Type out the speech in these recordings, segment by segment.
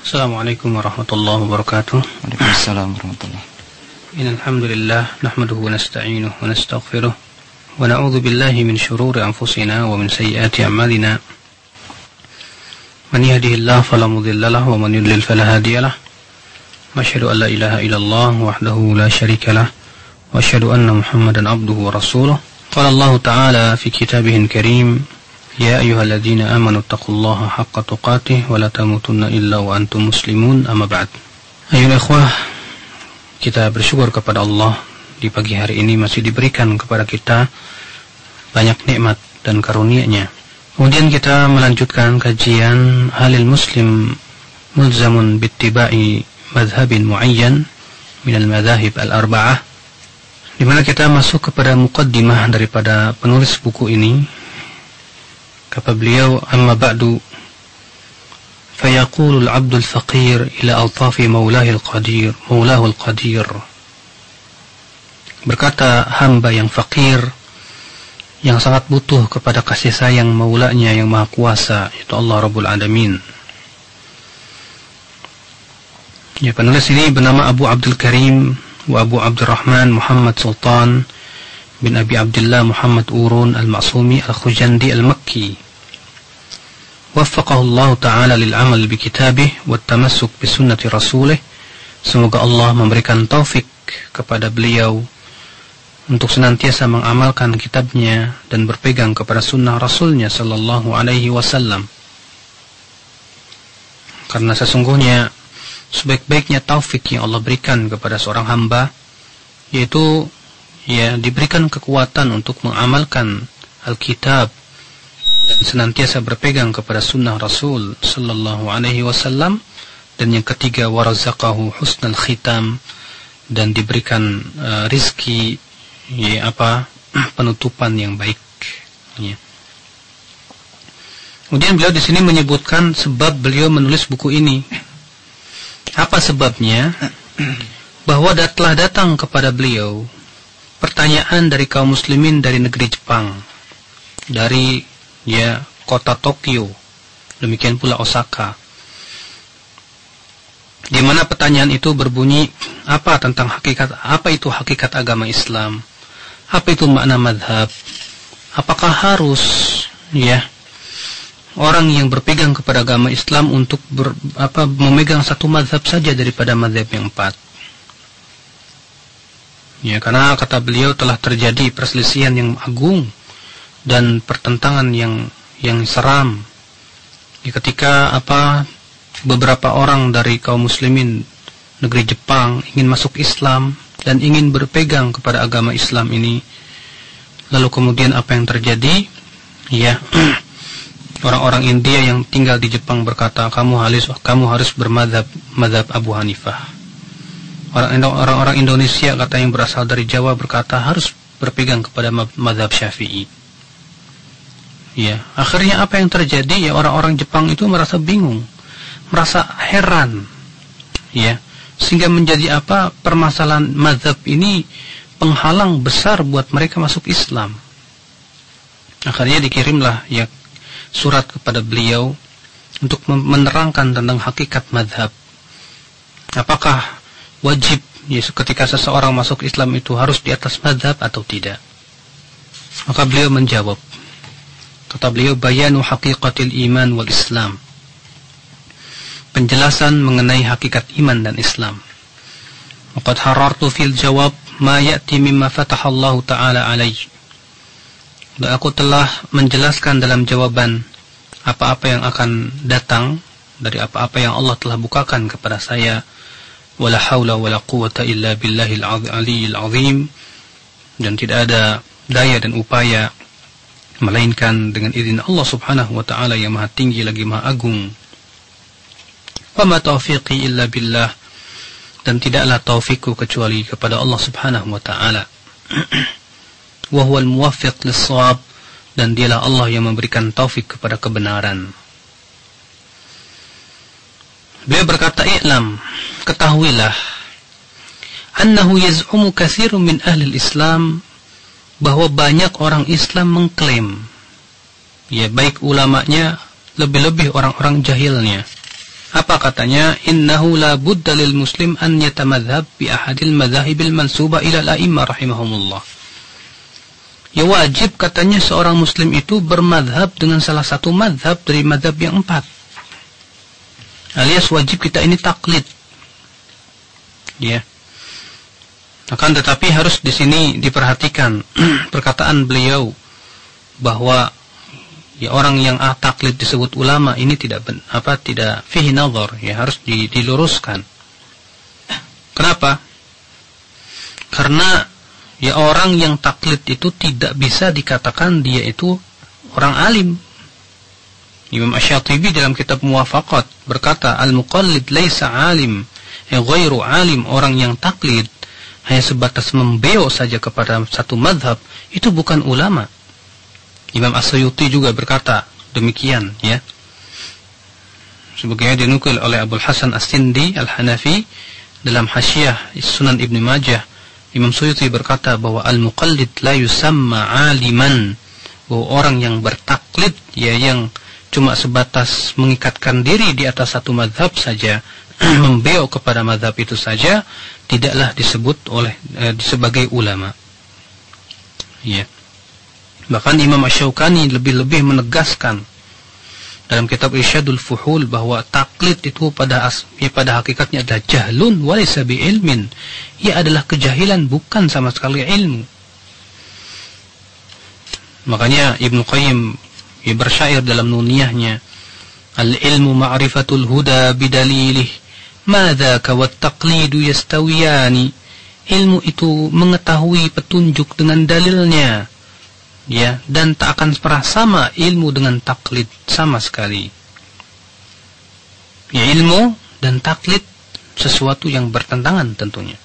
Assalamualaikum warahmatullahi wabarakatuh. Waalaikumsalam warahmatullahi. Innal hamdalillah nahmaduhu wa nasta'inuhu wa nastaghfiruh wa na'udzu billahi min shururi anfusina wa min sayyiati a'malina. Man yahdihillahu fala mudilla lahu wa man yudlil fala hadiya lahu. Wa asyhadu an la ilaha illallah wahdahu la syarika lahu wa asyhadu anna Muhammadan abduhu wa rasuluh. Qala Allah ta'ala fi kitabihil karim, ya ayyuhalladzina amanu taqullaha haqqa tuqatih wa la tamutunna illa wa antum muslimun, amma ba'd. Ayolah ikhwah, kita bersyukur kepada Allah di pagi hari ini masih diberikan kepada kita banyak nikmat dan karunia-Nya. Kemudian kita melanjutkan kajian halil muslim mulzamun bittiba'i madhhabin muayyan minal madhahib al-arba'ah, di mana kita masuk kepada muqaddimah daripada penulis buku ini. Kata beliau, amma ba'du fayaqulu al-'abdu al-faqir ila altafi maulahu al-qadir. Berkata hamba yang fakir, yang sangat butuh kepada kasih sayang maulanya yang maha kuasa, yaitu Allah Rabbul Alamin. Ya, penulis ini bernama Abu Abdul Karim wa Abu Abdurrahman Muhammad Sultan bin Abi Abdullah Muhammad Urun al-Ma'sumi al-Khujandi al-Makki. Waffaqahu Allah Ta'ala lil'amal bikitabih wa tamassuk bisunnati rasulih. Semoga Allah memberikan taufik kepada beliau untuk senantiasa mengamalkan kitabnya dan berpegang kepada sunnah rasulnya sallallahu alaihi wasallam. Karena sesungguhnya sebaik-baiknya taufik yang Allah berikan kepada seorang hamba, yaitu diberikan kekuatan untuk mengamalkan Alkitab dan senantiasa berpegang kepada sunnah Rasul sallallahu alaihi wasallam. Dan yang ketiga, warazaqahu husnal khitam, dan diberikan rizki penutupan yang baik. Kemudian beliau di sini menyebutkan sebab beliau menulis buku ini. Apa sebabnya? Bahwa telah datang kepada beliau pertanyaan dari kaum muslimin dari negeri Jepang, dari kota Tokyo, demikian pula Osaka, di mana pertanyaan itu berbunyi, apa itu hakikat agama Islam, apa itu makna madhab, apakah harus orang yang berpegang kepada agama Islam untuk memegang satu madhab saja daripada madhab yang 4. Karena kata beliau telah terjadi perselisihan yang agung dan pertentangan yang seram ketika beberapa orang dari kaum muslimin negeri Jepang ingin masuk Islam dan ingin berpegang kepada agama Islam ini. Lalu kemudian apa yang terjadi? Orang-orang India yang tinggal di Jepang berkata, kamu harus bermadhab Abu Hanifah. Orang-orang Indonesia, kata yang berasal dari Jawa, berkata harus berpegang kepada madhab Syafi'i. Akhirnya apa yang terjadi? Orang-orang Jepang itu merasa bingung, merasa heran, sehingga menjadi permasalahan mazhab ini penghalang besar buat mereka masuk Islam. Akhirnya dikirimlah surat kepada beliau untuk menerangkan tentang hakikat mazhab. Apakah wajib ketika seseorang masuk Islam itu harus di atas mazhab atau tidak? Maka beliau menjawab. Kata beliau, bayanu haqiqatil iman wal Islam, penjelasan mengenai hakikat iman dan Islam. Waqad harartu fil jawab ma ya'ti mimma fatahallahu ta'ala alayhi. Dan aku telah menjelaskan dalam jawaban apa-apa yang akan datang dari apa-apa yang Allah telah bukakan kepada saya. Wala haula wala quwwata illa billahil aliyyil azim. Dan tidak ada daya dan upaya melainkan dengan izin Allah subhanahu wa ta'ala yang maha tinggi lagi maha agung. Fama taufiqi illa billah, dan tidaklah taufikku kecuali kepada Allah subhanahu wa ta'ala. Wa huwal muwaffiq lis-shawab, dan dialah Allah yang memberikan taufik kepada kebenaran. Beliau berkata, i'lam, ketahuilah, annahu yaz'umu katsirun min ahli al-Islam, bahwa banyak orang Islam mengklaim, baik ulamanya, lebih-lebih orang-orang jahilnya. Apa Kenapa katanya? Innahu la budda lil muslim an yatamadhhab bi ahadil madhahibil mansuba ila al-a'immah rahimahumullah. Ya wajib katanya seorang muslim itu bermadhab dengan salah satu madhab dari madhab yang 4. Alias wajib kita ini taklid. Ya. Akan tetapi harus di sini diperhatikan perkataan beliau bahwa ya orang yang taklid disebut ulama ini tidak fihi nazar, ya harus diluruskan. Kenapa? Karena ya orang yang taklid itu tidak bisa dikatakan dia itu orang alim. Imam Asy-Syatibi dalam kitab Muwafaqat berkata, al-muqallid laisa alim, ghairu alim. Orang yang taklid hanya sebatas membeo saja kepada satu madhab, itu bukan ulama. Imam As-Suyuti juga berkata demikian, ya. Sebagaimana dinukil oleh Abul Hasan As-Sindi Al-Hanafi dalam Hasyiah Sunan Ibnu Majah, Imam Suyuti berkata bahwa al-muqallid la yusamma aliman, bahwa orang yang bertaklid, ya yang cuma sebatas mengikatkan diri di atas satu madhab saja, membeo kepada madhab itu saja, tidaklah disebut sebagai ulama. Ya. Bahkan Imam Asy-Syaukani lebih menegaskan dalam kitab Irsyadul Fuhul bahwa taklid itu pada hakikatnya adalah jahlun walaysa bi'ilmin. Ia adalah kejahilan, bukan sama sekali ilmu. Makanya Ibnu Qayyim bersyair dalam nuniyahnya, al-ilmu ma'rifatul huda bidalilih, madzaka wat taqlidu yastawiyani. Ilmu itu mengetahui petunjuk dengan dalilnya, ya, dan tak akan pernah sama ilmu dengan taklid sama sekali. Ya, ilmu dan taklid sesuatu yang bertentangan tentunya.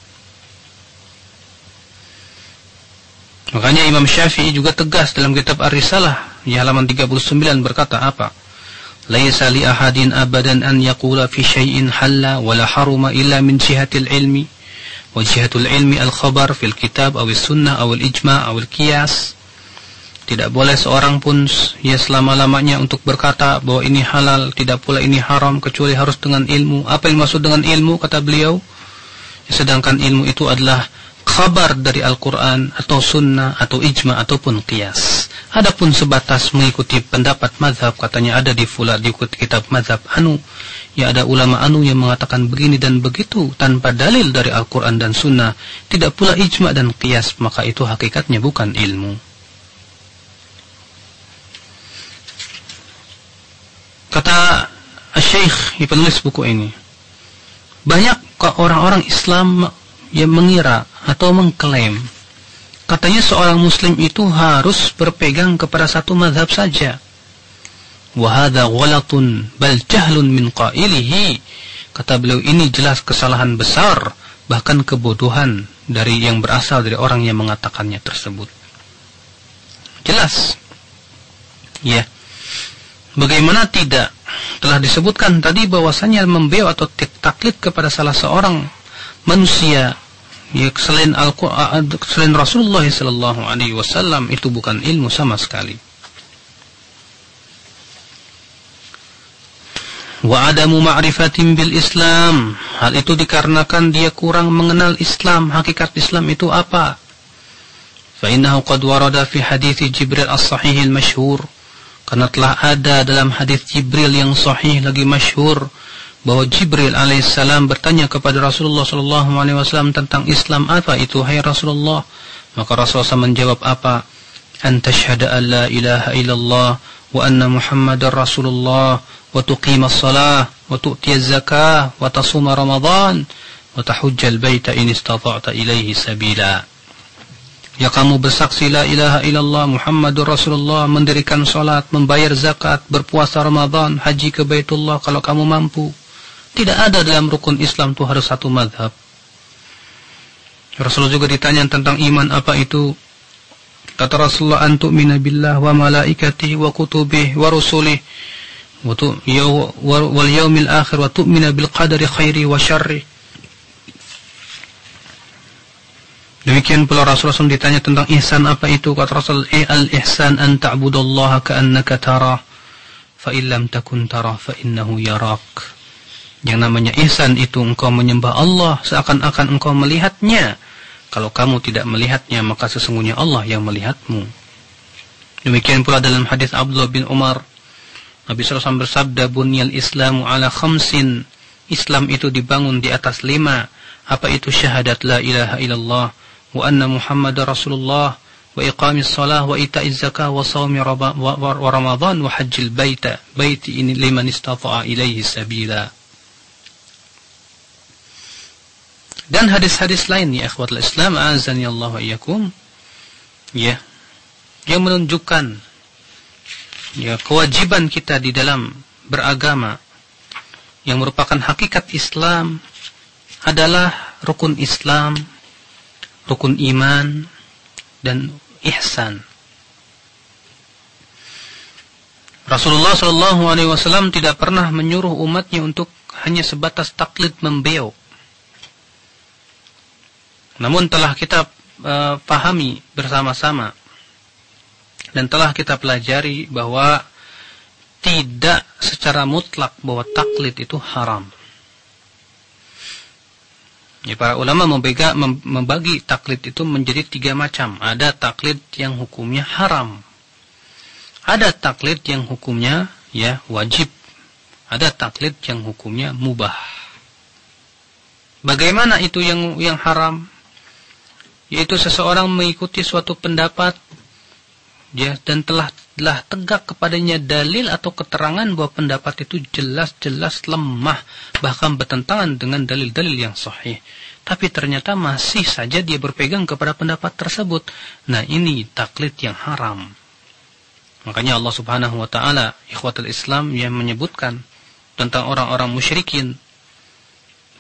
Makanya Imam Syafi'i juga tegas dalam kitab Ar-Risalah di halaman 39 berkata apa? Laisa li ahadin abadan an yaqula fi syai'in halla wala haruma illa min jihatil ilmi. Wa jihatul ilmi al-khabar fil kitab aw as-sunnah aw al-ijma' aw al-qiyas. Tidak boleh seorang pun ya selama-lamanya untuk berkata bahwa ini halal, tidak pula ini haram, kecuali harus dengan ilmu. Apa yang maksud dengan ilmu, kata beliau? Sedangkan ilmu itu adalah khabar dari Al-Quran atau sunnah atau ijma ataupun qiyas. Adapun sebatas mengikuti pendapat mazhab, katanya ada di kitab mazhab anu, ya ada ulama anu yang mengatakan begini dan begitu tanpa dalil dari Al-Quran dan sunnah, tidak pula ijma dan qiyas, maka itu hakikatnya bukan ilmu. Kata Syekh yang penulis buku ini, banyak orang-orang Islam yang mengira atau mengklaim katanya seorang muslim itu harus berpegang kepada satu mazhab saja. Wa hadza ghalatun bal jahlun min qailihi. Kata beliau, ini jelas kesalahan besar, bahkan kebodohan dari yang berasal dari orang yang mengatakannya tersebut. Jelas. Ya. Bagaimana tidak telah disebutkan tadi bahwasanya membeo atau taklid kepada salah seorang manusia ya selain Al-Qur'an, selain Rasulullah sallallahu alaihi wasallam, itu bukan ilmu sama sekali. Wa adamu ma'rifatin bil Islam, hal itu dikarenakan dia kurang mengenal Islam, hakikat Islam itu apa. Fa innahu qad warada fi hadits Jibril as-sahih al-masyhur, karena telah ada dalam hadis Jibril yang sahih lagi masyhur bahwa Jibril alaihissalam bertanya kepada Rasulullah sallallahu alaihi wasallam tentang Islam, apa itu hai Rasulullah? Maka Rasulullah SAW menjawab apa? An tashhada an la ilaha illallah wa anna Muhammadar Rasulullah wa tuqimas shalah wa tu'tiyaz zakah wa tasuma Ramadan wa tahujjal baita in istata'ta ilaihi sabila. Ya, kamu bersaksi la ilaha illallah Muhammadur Rasulullah, mendirikan salat, membayar zakat, berpuasa Ramadan, haji ke Baitullah kalau kamu mampu. Tidak ada dalam rukun Islam itu harus satu mazhab. Rasulullah juga ditanya tentang iman, apa itu? Kata Rasulullah, an tu'mina billah wa malaikatihi wa kutubihi wa rusulihi wal yaumil akhir wa tu'mina bil qadari khairi wa syarri. Demikian pula Rasulullah SAW ditanya tentang ihsan, apa itu? Kata Rasul, al-ihsan an ta'budallaha ka'annaka tarah fa in lam takun tarah fa innahu yarak. Yang namanya ihsan itu engkau menyembah Allah seakan-akan engkau melihatnya. Kalau kamu tidak melihatnya, maka sesungguhnya Allah yang melihatmu. Demikian pula dalam hadis Abdullah bin Umar, Nabi SAW bersabda, Bunyal Islamu ala khamsin. Islam itu dibangun di atas 5. Apa itu? Syahadat la ilaha illallah, wa anna Muhammadar Rasulullah, wa iqamis salah, wa ita'iz zakah, wa sawmi wa ramadhan, wa hajjil baiti ini liman istata'a ilaihi sabila. Dan hadis-hadis lain, ya ikhwatul Islam, a'azani Allah wa iyyakum, ya, yang menunjukkan ya kewajiban kita di dalam beragama, yang merupakan hakikat Islam adalah rukun Islam, rukun iman, dan ihsan. Rasulullah SAW tidak pernah menyuruh umatnya untuk hanya sebatas taklid membeok. Namun telah kita pahami bersama-sama dan telah kita pelajari bahwa tidak secara mutlak bahwa taklid itu haram. Ya, para ulama membagi taklid itu menjadi 3 macam. Ada taklid yang hukumnya haram. Ada taklid yang hukumnya ya wajib. Ada taklid yang hukumnya mubah. Bagaimana itu yang haram? Yaitu seseorang mengikuti suatu pendapat ya, dan telah tegak kepadanya dalil atau keterangan bahwa pendapat itu jelas-jelas lemah, bahkan bertentangan dengan dalil-dalil yang sahih. Tapi ternyata masih saja dia berpegang kepada pendapat tersebut. Nah, ini taklid yang haram. Makanya Allah Subhanahu wa taala, ikhwatul Islam, yang menyebutkan tentang orang-orang musyrikin.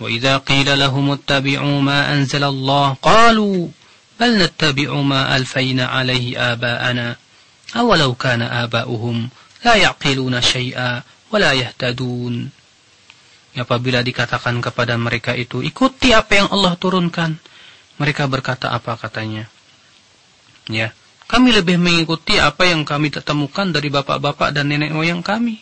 Wa idza qila lahum ittabi'u ma anzalallah qalu bal nattabi'u ma alfayna 'alaihi aba'ana awalau kana aba'uhum la ya'qiluna syai'a wa la yahtadun. Apabila dikatakan kepada mereka itu, ikuti apa yang Allah turunkan, mereka berkata apa katanya? Ya, kami lebih mengikuti apa yang kami temukan dari bapak-bapak dan nenek moyang kami.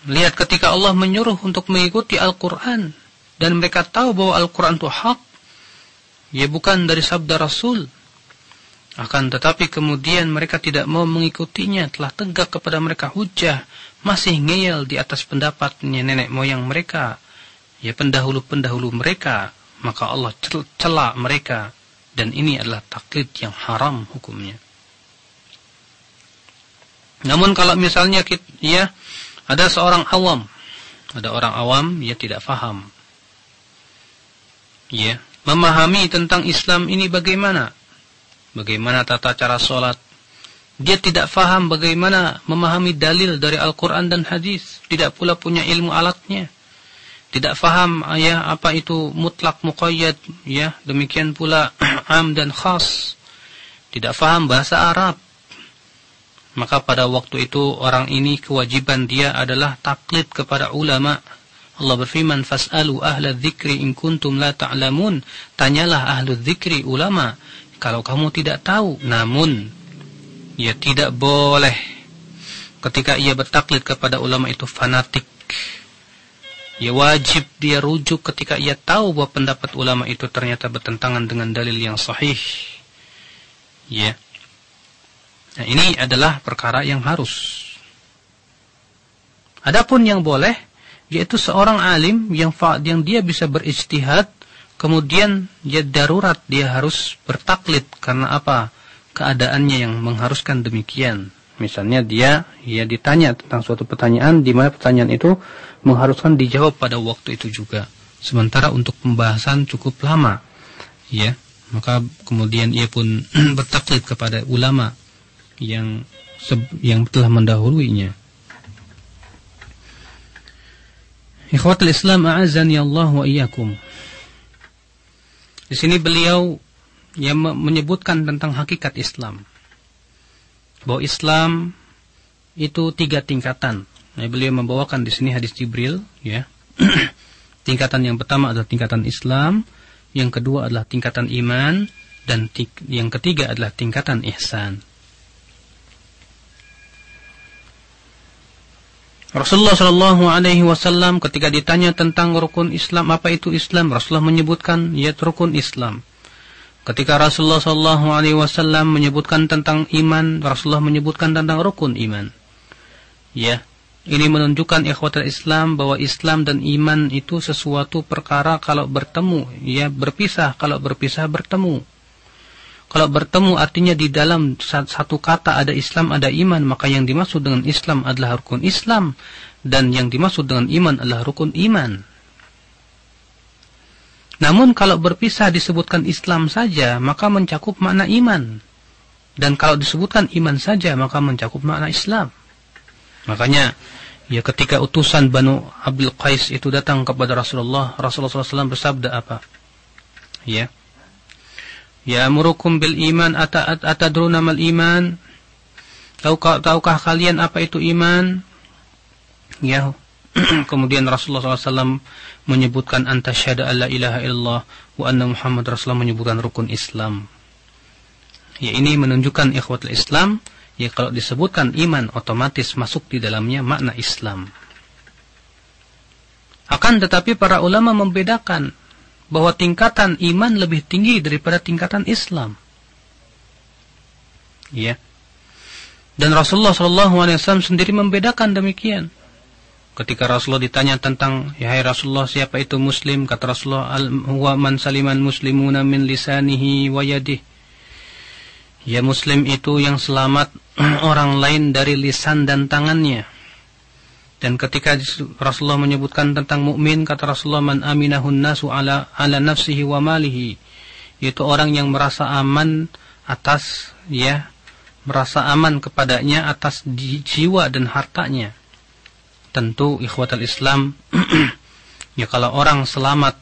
Lihat ketika Allah menyuruh untuk mengikuti Al-Quran, dan mereka tahu bahwa Al-Quran itu hak, ya bukan dari sabda Rasul. Akan tetapi kemudian mereka tidak mau mengikutinya, telah tegak kepada mereka hujah, masih ngeyel di atas pendapatnya nenek moyang mereka, ya pendahulu-pendahulu mereka, maka Allah cela mereka, dan ini adalah taklid yang haram hukumnya. Namun kalau misalnya ya ada seorang awam, ada orang awam, ya tidak faham, ya memahami tentang Islam ini bagaimana tata cara sholat. Dia tidak faham bagaimana memahami dalil dari Al-Quran dan hadis. Tidak pula punya ilmu alatnya. Tidak faham ya apa itu mutlak muqayyad, ya demikian pula am dan khas. Tidak faham bahasa Arab. Maka pada waktu itu orang ini kewajiban dia adalah taklid kepada ulama. Allah berfirman, fas'alu ahla dzikri in kuntum la ta'lamun. Tanyalah ahlu dzikri, ulama, kalau kamu tidak tahu. Namun ya tidak boleh ketika ia bertaklid kepada ulama itu fanatik. Ya wajib dia rujuk ketika ia tahu bahwa pendapat ulama itu ternyata bertentangan dengan dalil yang sahih. Ya. Nah, ini adalah perkara yang harus. Adapun yang boleh, yaitu seorang alim yang dia bisa berijtihad, kemudian dia darurat, dia harus bertaklid karena apa? Keadaannya yang mengharuskan demikian. Misalnya dia ditanya tentang suatu pertanyaan, di mana pertanyaan itu mengharuskan dijawab pada waktu itu juga. Sementara untuk pembahasan cukup lama, ya, maka kemudian ia pun bertaklid kepada ulama yang telah mendahuluinya. Ikhwatul Islam, a'azani Allah wa iyyakum. Di sini beliau yang menyebutkan tentang hakikat Islam, bahwa Islam itu 3 tingkatan. Nah, beliau membawakan di sini hadis Jibril, ya. Tingkatan yang pertama adalah tingkatan Islam, yang kedua adalah tingkatan iman, dan yang ketiga adalah tingkatan ihsan. Rasulullah Shallallahu Alaihi Wasallam ketika ditanya tentang rukun Islam, apa itu Islam, Rasulullah menyebutkan ya rukun Islam. Ketika Rasulullah Shallallahu Alaihi Wasallam menyebutkan tentang iman, Rasulullah menyebutkan tentang rukun iman. Ya, ini menunjukkan ikhwatul Islam bahwa Islam dan iman itu sesuatu perkara kalau bertemu, ya berpisah, kalau berpisah bertemu. Kalau bertemu artinya di dalam satu kata ada Islam, ada iman, maka yang dimaksud dengan Islam adalah rukun Islam, dan yang dimaksud dengan iman adalah rukun iman. Namun kalau berpisah disebutkan Islam saja, maka mencakup makna iman. Dan kalau disebutkan iman saja, maka mencakup makna Islam. Makanya, ya ketika utusan Banu Abdul Qais itu datang kepada Rasulullah, Rasulullah SAW bersabda apa? Ya. Ya amurukum bil iman atadruna mal iman? Tahukah kalian apa itu iman? Ya. Kemudian Rasulullah SAW menyebutkan antasyhadu alla ilaha illallah wa anna Muhammad Rasulullah menyebutkan rukun Islam. Ya, ini menunjukkan ikhwatul Islam, ya kalau disebutkan iman otomatis masuk di dalamnya makna Islam. Akan tetapi para ulama membedakan bahwa tingkatan iman lebih tinggi daripada tingkatan Islam. Ya. Dan Rasulullah SAW sendiri membedakan demikian. Ketika Rasulullah ditanya tentang, ya hai Rasulullah, siapa itu Muslim? Kata Rasulullah, huwa man saliman muslimuna min lisanihi wa yadihi. Ya, Muslim itu yang selamat orang lain dari lisan dan tangannya. Dan ketika Rasulullah menyebutkan tentang mukmin, kata Rasulullah, man aminahun nasu ala nafsihi wa malihi, yaitu orang yang merasa aman atas, ya, merasa aman kepadanya atas jiwa dan hartanya. Tentu ikhwatul Islam, ya kalau orang selamat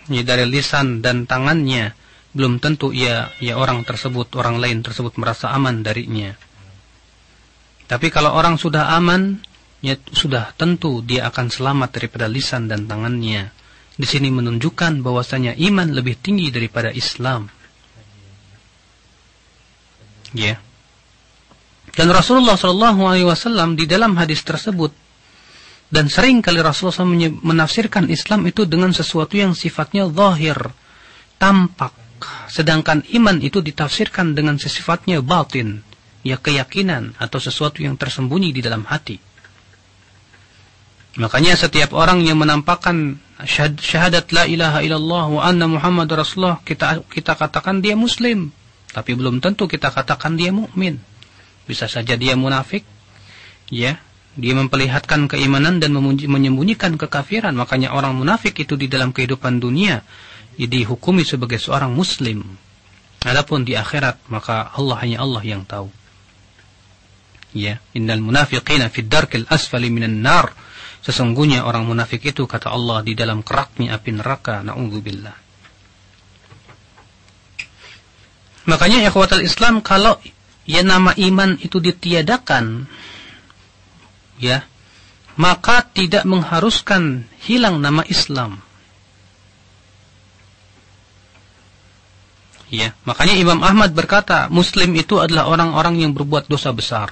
ya, dari lisan dan tangannya, belum tentu ya orang tersebut, orang lain tersebut merasa aman darinya. Tapi kalau orang sudah aman, ya sudah tentu dia akan selamat daripada lisan dan tangannya. Di sini menunjukkan bahwasanya iman lebih tinggi daripada Islam. Ya. Dan Rasulullah SAW di dalam hadis tersebut, dan sering kali Rasulullah SAW menafsirkan Islam itu dengan sesuatu yang sifatnya zahir, tampak, sedangkan iman itu ditafsirkan dengan sifatnya batin, ya keyakinan atau sesuatu yang tersembunyi di dalam hati. Makanya setiap orang yang menampakkan syahadat la ilaha illallah wa anna Muhammad Rasulullah, kita katakan dia Muslim, tapi belum tentu kita katakan dia mukmin. Bisa saja dia munafik, ya, dia memperlihatkan keimanan dan menyembunyikan kekafiran. Makanya orang munafik itu di dalam kehidupan dunia dihukumi sebagai seorang Muslim. Adapun di akhirat, maka hanya Allah yang tahu. Ya, innal munafiqina fid darkil asfali minan nar. Sesungguhnya orang munafik itu, kata Allah, di dalam keraknya api neraka. Na'udzubillah. Makanya ikhwatul Islam, kalau ya nama iman itu ditiadakan, ya, maka tidak mengharuskan hilang nama Islam. Ya, makanya Imam Ahmad berkata, Muslim itu adalah orang-orang yang berbuat dosa besar.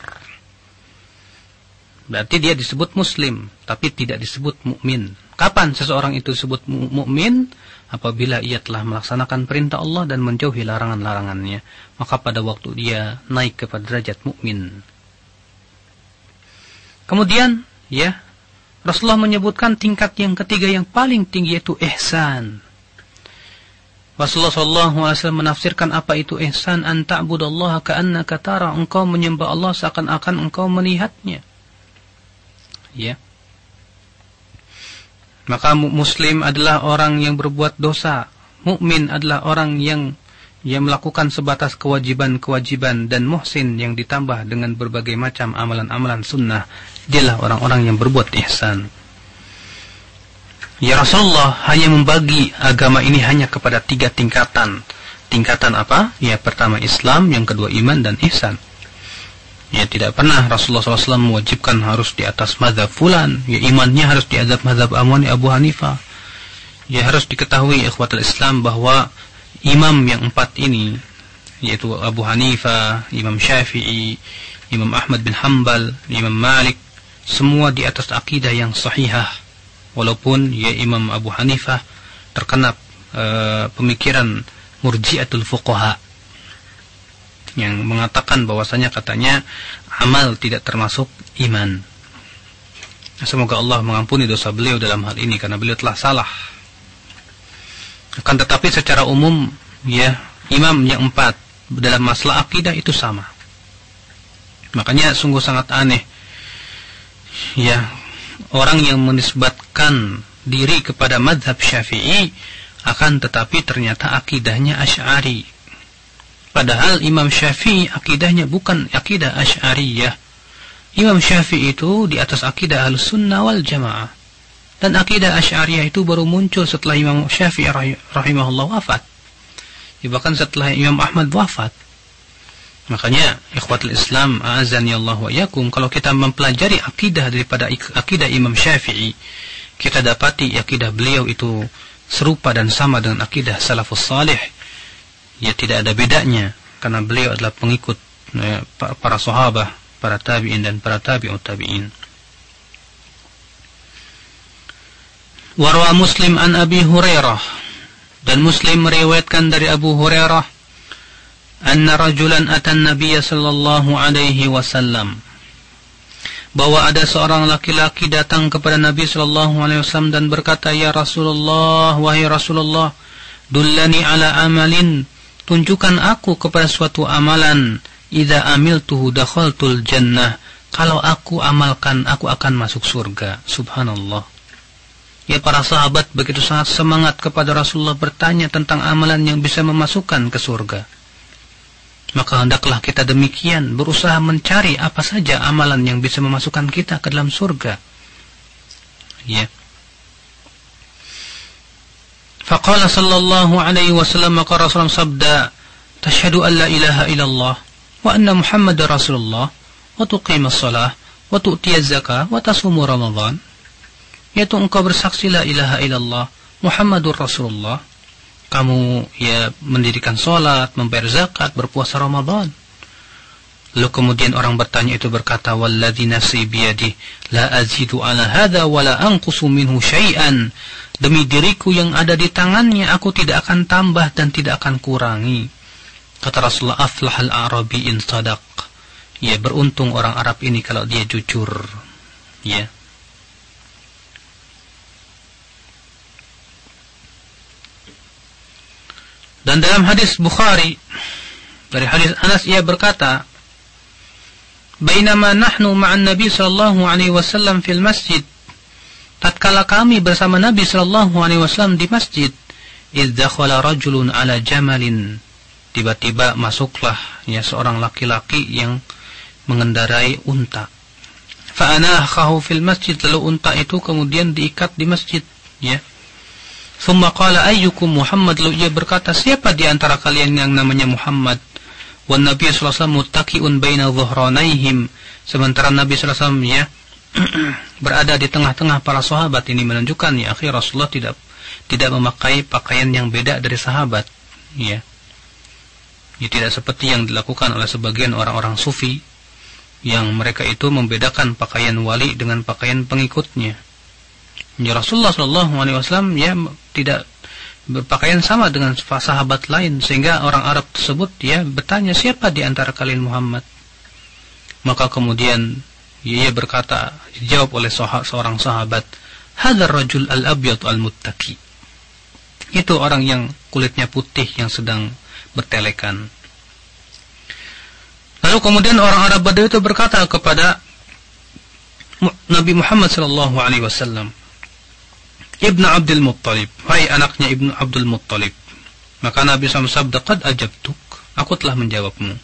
Berarti dia disebut Muslim, tapi tidak disebut mukmin. Kapan seseorang itu disebut mukmin? Apabila ia telah melaksanakan perintah Allah dan menjauhi larangan-larangannya, maka pada waktu dia naik kepada derajat mukmin. Kemudian, ya, Rasulullah menyebutkan tingkat yang ketiga yang paling tinggi, yaitu ihsan. Rasulullah SAW menafsirkan apa itu ihsan, an ta'budallaha ka'annaka tara, engkau menyembah Allah seakan-akan engkau melihatnya. Ya. Maka Muslim adalah orang yang berbuat dosa, mukmin adalah orang yang melakukan sebatas kewajiban-kewajiban, dan muhsin yang ditambah dengan berbagai macam amalan-amalan sunnah. Dialah orang-orang yang berbuat ihsan. Ya, Rasulullah hanya membagi agama ini hanya kepada 3 tingkatan. Tingkatan apa? Ya, pertama Islam, yang kedua iman, dan ihsan. Ya, tidak pernah Rasulullah SAW mewajibkan harus di atas mazhab fulan. Ya, imannya harus di atas mazhab Abu Hanifah. Ya, harus diketahui ikhwatul Islam bahwa imam yang 4 ini, yaitu Abu Hanifah, Imam Syafi'i, Imam Ahmad bin Hanbal, Imam Malik, semua di atas akidah yang sahihah. Walaupun ya Imam Abu Hanifah terkena pemikiran murji'atul fuqaha yang mengatakan bahwasanya katanya amal tidak termasuk iman. Semoga Allah mengampuni dosa beliau dalam hal ini karena beliau telah salah. Akan tetapi secara umum ya imam yang 4 dalam masalah akidah itu sama. Makanya sungguh sangat aneh ya orang yang menisbatkan diri kepada mazhab Syafi'i akan tetapi ternyata akidahnya Asy'ari. Padahal Imam Syafi'i akidahnya bukan akidah Asy'ariyah. Imam Syafi'i itu di atas akidah Ahlussunnah wal Jamaah. Dan akidah Asy'ariyah itu baru muncul setelah Imam Syafi'i rahimahullah wafat. Ya, bahkan setelah Imam Ahmad wafat. Makanya ikhwatul Islam a'azani Allah wa iyyakum, kalau kita mempelajari akidah daripada akidah Imam Syafi'i, kita dapati akidah beliau itu serupa dan sama dengan akidah salafus salih. Ya tidak ada bedanya karena beliau adalah pengikut para sahabat, para tabi'in dan para tabi'ut tabi'in. Warwa Muslim an Abi Hurairah, dan Muslim meriwayatkan dari Abu Hurairah, anna rajulan atan Nabiy sallallahu alaihi wasallam, bahwa ada seorang laki-laki datang kepada Nabi sallallahu alaihi wasallam dan berkata, ya Rasulullah, wahai Rasulullah, dullani ala amalin, tunjukkan aku kepada suatu amalan, idza amiltuhu dakhaltul jannah, kalau aku amalkan aku akan masuk surga. Subhanallah. Ya, para sahabat begitu sangat semangat kepada Rasulullah bertanya tentang amalan yang bisa memasukkan ke surga. Maka hendaklah kita demikian, berusaha mencari apa saja amalan yang bisa memasukkan kita ke dalam surga. Ya. Faqala sallallahu alaihi wasallam, maka Rasulullah sabda, tashhadu an la ilaha illallah wa anna Muhammadar Rasulullah wa tuqimas shalah wa tu'tiyaz zakah wa tasumu Ramadan. Yaitu engkau bersaksi la ilaha illallah Muhammadur Rasulullah, kamu ya mendirikan sholat, membayar zakat, berpuasa Ramadan. Lalu kemudian orang bertanya itu berkata, walladzi nafsi biyadihi la azidu ala hadza wa la anqusu minhu syai'an, demi diriku yang ada di tangannya aku tidak akan tambah dan tidak akan kurangi. Kata Rasulullah, aflahal a'rabi in sadaq, ya beruntung orang Arab ini kalau dia jujur. Ya. Dan dalam hadis Bukhari dari hadis Anas, ia berkata, bainama nahnu ma'an Nabi sallallahu alaihi wasallam fil masjid, tatkala kami bersama Nabi sallallahu alaihi wasallam di masjid, idz dakhala rajulun ala jamalin, tiba-tiba masuklah ya seorang laki-laki yang mengendarai unta. Fa anakhahu fil masjid, lalu unta itu kemudian diikat di masjid, ya. Thumma qala ayyukum Muhammad, lalu ia berkata, siapa di antara kalian yang namanya Muhammad? Wan Nabi sallallahu alaihi wasallam muttaqiun baina dhuhranaihim, sementara Nabi sallallahu alaihi wasallam ya berada di tengah-tengah para sahabat. Ini menunjukkan ya akhir Rasulullah tidak memakai pakaian yang beda dari sahabat, ya. Ini tidak seperti yang dilakukan oleh sebagian orang-orang sufi yang mereka itu membedakan pakaian wali dengan pakaian pengikutnya. Ya, Rasulullah SAW ya tidak berpakaian sama dengan sahabat lain, sehingga orang Arab tersebut ya bertanya, siapa di antara kalian Muhammad? Maka kemudian ia berkata, dijawab oleh seorang sahabat, hadzal rajul al-abyad al-muttaqi, itu orang yang kulitnya putih yang sedang bertelekan. Lalu kemudian orang Arab Badawi itu berkata kepada Nabi Muhammad SAW, Ibnu Abdul Muttalib, hai anaknya Ibnu Abdul Muttalib. Maka Nabi SAW sabda, qad ajabtuk, aku telah menjawabmu.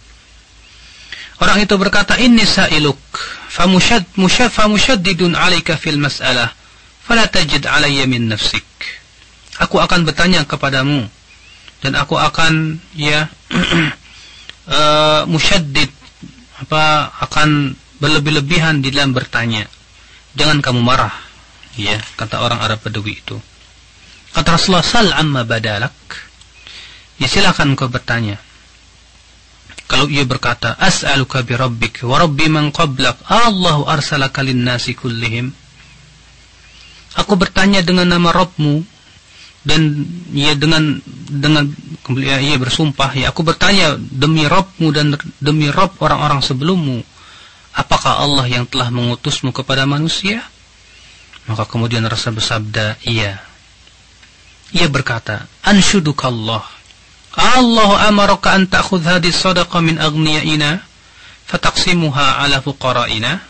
Orang itu berkata, inni sa'iluk famushaddidun alaika fil mas'alah fala tajid alayya min nafsik. Aku akan bertanya kepadamu dan aku akan ya musyaddid, akan berlebih-lebihan di dalam bertanya. Jangan kamu marah, ya, kata orang Arab Badawi itu. Kata Rasulullah, sal amma badalak, ya silakan kau bertanya. Kalau ia berkata, as'aluka bi rabbik wa rabbi man qablak, Allahu arsalaka lin-nasi kullihim. Aku bertanya dengan nama Rabbmu, dan ia ia bersumpah, ya aku bertanya demi Rabbmu dan demi Rabb orang-orang sebelummu, apakah Allah yang telah mengutusmu kepada manusia? Maka kemudian Rasul bersabda, iya. Ia berkata, anshudukallah, Allah amaraka an ta'khudh hadhihi sadaqah min aghniyaina fataqsimuha ala fuqara'ina.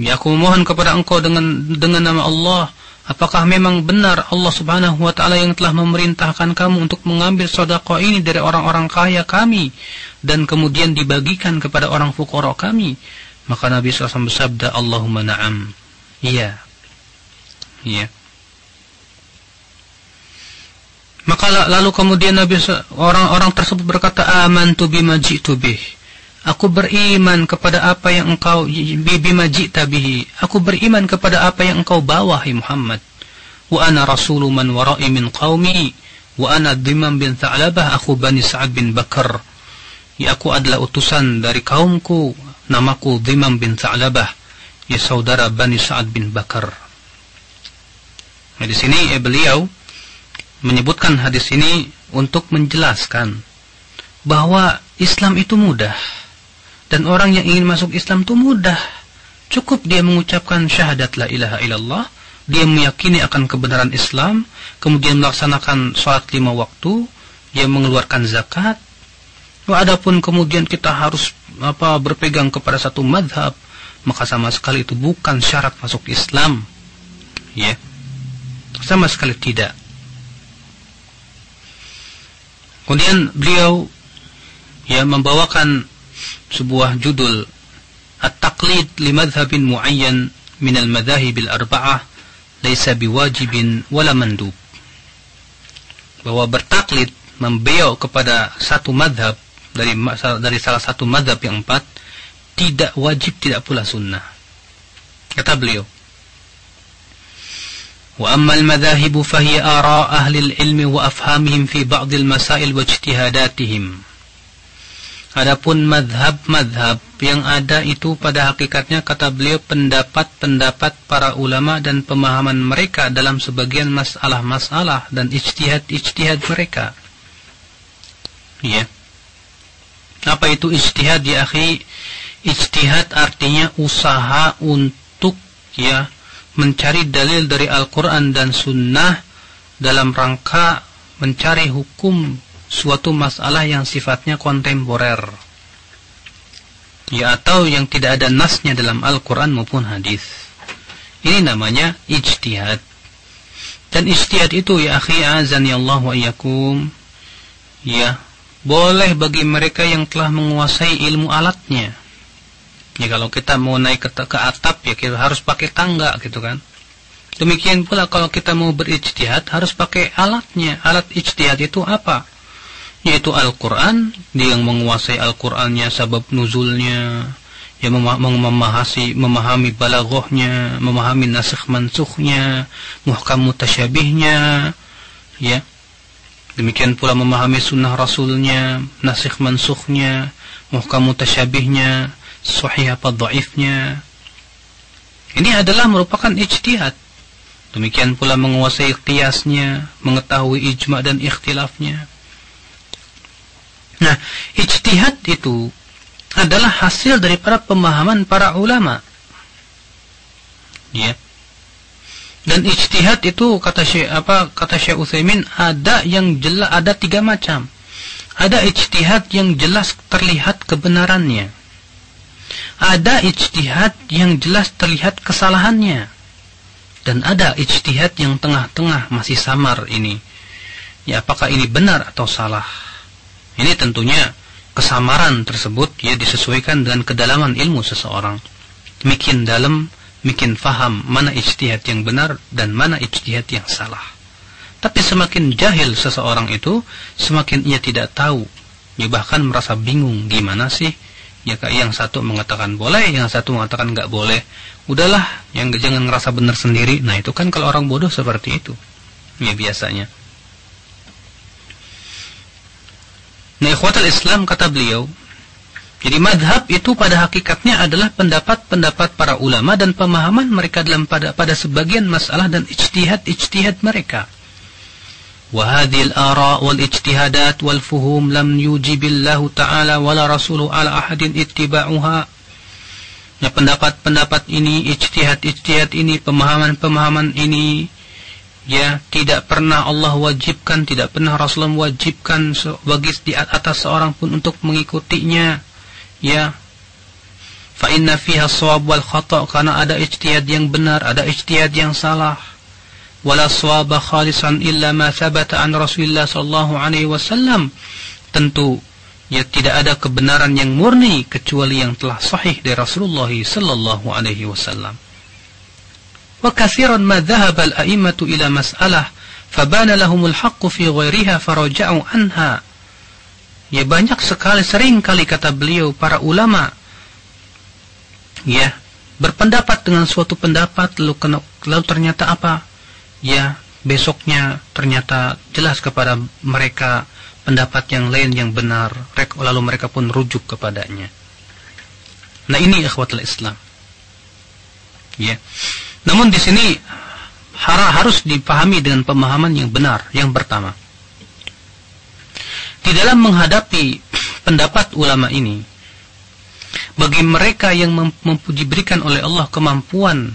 Ya, aku memohon kepada engkau dengan nama Allah, apakah memang benar Allah Subhanahu wa taala yang telah memerintahkan kamu untuk mengambil sedekah ini dari orang-orang kaya kami dan kemudian dibagikan kepada orang fuqara kami? Maka Nabi SAW bersabda, Allahumma na'am. Iya. Iya. Maka lalu kemudian orang-orang tersebut berkata, amantu bima ji'tu bih. Aku beriman kepada apa yang engkau bima ji'ta bihi. Aku beriman kepada apa yang engkau bawa, hai Muhammad. Wa ana rasulu man wara'i min qaumi wa ana Dhimam bin Tha'labah aku Bani Sa'ad bin Bakar. Ya, aku adalah utusan dari kaumku, namaku Dhimam bin Tha'labah, ya saudara Bani Sa'ad bin Bakar. Nah, di sini beliau menyebutkan hadis ini untuk menjelaskan bahwa Islam itu mudah, dan orang yang ingin masuk Islam itu mudah. Cukup dia mengucapkan syahadat la ilaha illallah, dia meyakini akan kebenaran Islam, kemudian melaksanakan salat 5 waktu, dia mengeluarkan zakat. Adapun kemudian kita harus berpegang kepada satu madhab, maka sama sekali itu bukan syarat masuk Islam. Ya, sama sekali tidak. Kemudian beliau membawakan sebuah judul At-Taqlid li madhhabin muayyan min al-madhahib al-arba'ah laysa biwajibin wala mandub. Bahwa bertaklid, membeo kepada satu madhab dari salah satu madhab yang 4 tidak wajib, tidak pula sunnah. Kata beliau, wa amma al-madhahib fa hiya ara' ahli al-ilm wa afhamihim fi ba'd al-masail wa ijtihadatihim. Adapun madhab-madhab yang ada itu pada hakikatnya, kata beliau, pendapat-pendapat para ulama dan pemahaman mereka dalam sebagian masalah-masalah dan ijtihad-ijtihad mereka. Ya. Apa itu ijtihad, ya akhi? Ijtihad artinya usaha untuk mencari dalil dari Al-Quran dan Sunnah dalam rangka mencari hukum suatu masalah yang sifatnya kontemporer, ya, atau yang tidak ada nasnya dalam Al-Quran maupun hadis. Ini namanya ijtihad. Dan ijtihad itu, ya akhi, azani Allah wa iyyakum, ya, boleh bagi mereka yang telah menguasai ilmu alatnya. Ya, kalau kita mau naik ke atap, ya kita harus pakai tangga, gitu kan. Demikian pula kalau kita mau berijtihad, harus pakai alatnya. Alat ijtihad itu apa? Yaitu Al-Quran. Dia yang menguasai Al-Qurannya, sabab nuzulnya, ya, memahami balaghahnya, memahami nasikh mansukhnya, muhkam mutasyabihnya, ya. Demikian pula memahami sunnah Rasulnya, nasikh mansukhnya, muhkam mutasyabihnya, sahih apa dhaifnya. Ini adalah merupakan ijtihad. Demikian pula menguasai qiyasnya, mengetahui ijma' dan ikhtilafnya. Nah, ijtihad itu adalah hasil daripada pemahaman para ulama. Ya. Dan ijtihad itu kata Syekh Utsaimin ada yang jelas, ada 3 macam. Ada ijtihad yang jelas terlihat kebenarannya. Ada ijtihad yang jelas terlihat kesalahannya. Dan ada ijtihad yang tengah-tengah, masih samar ini. Ya, apakah ini benar atau salah? Ini tentunya kesamaran tersebut ya disesuaikan dengan kedalaman ilmu seseorang. Makin dalam, makin faham mana ijtihad yang benar dan mana ijtihad yang salah. Tapi semakin jahil seseorang itu, semakin ia tidak tahu. Ya, bahkan merasa bingung gimana sih? Ya, yang satu mengatakan boleh, yang satu mengatakan enggak boleh. Udahlah, yang jangan ngerasa benar sendiri. Nah, itu kan kalau orang bodoh seperti itu. Ya, biasanya. Nah, ikhwatul Islam, kata beliau, jadi madhab itu pada hakikatnya adalah pendapat-pendapat para ulama dan pemahaman mereka dalam pada sebagian masalah dan ijtihad mereka. Wa hadhil ara' wal ijtihadat wal fuhum lam yujibillahu ta'ala wala rasuluhu ala ahadin ittiba'uha. Nah, pendapat-pendapat ini, ijtihad ini, pemahaman-pemahaman ini, ya, tidak pernah Allah wajibkan, tidak pernah Rasulullah wajibkan bagi di atas seorang pun untuk mengikutinya. Ya, fa inna fiha shawab wal khata', karena ada ijtihad yang benar, ada ijtihad yang salah. Wala shawaba khalisan illa ma thabata an Rasulillah sallallahu alaihi wasallam. Tentu ya tidak ada kebenaran yang murni kecuali yang telah sahih dari Rasulullah sallallahu alaihi wasallam. Wa katsiran ma dhahaba al-a'immatu ila mas'alah fabana lahumul haqqu fi ghairiha faraja'u anha. Ya, banyak sekali, sering kali kata beliau, para ulama ya berpendapat dengan suatu pendapat, lalu ternyata apa? Ya, besoknya ternyata jelas kepada mereka pendapat yang lain yang benar, lalu mereka pun rujuk kepadanya. Nah, ini ikhwatul Islam. Ya. Namun di sini harus dipahami dengan pemahaman yang benar. Yang pertama, di dalam menghadapi pendapat ulama ini, bagi mereka yang diberikan oleh Allah kemampuan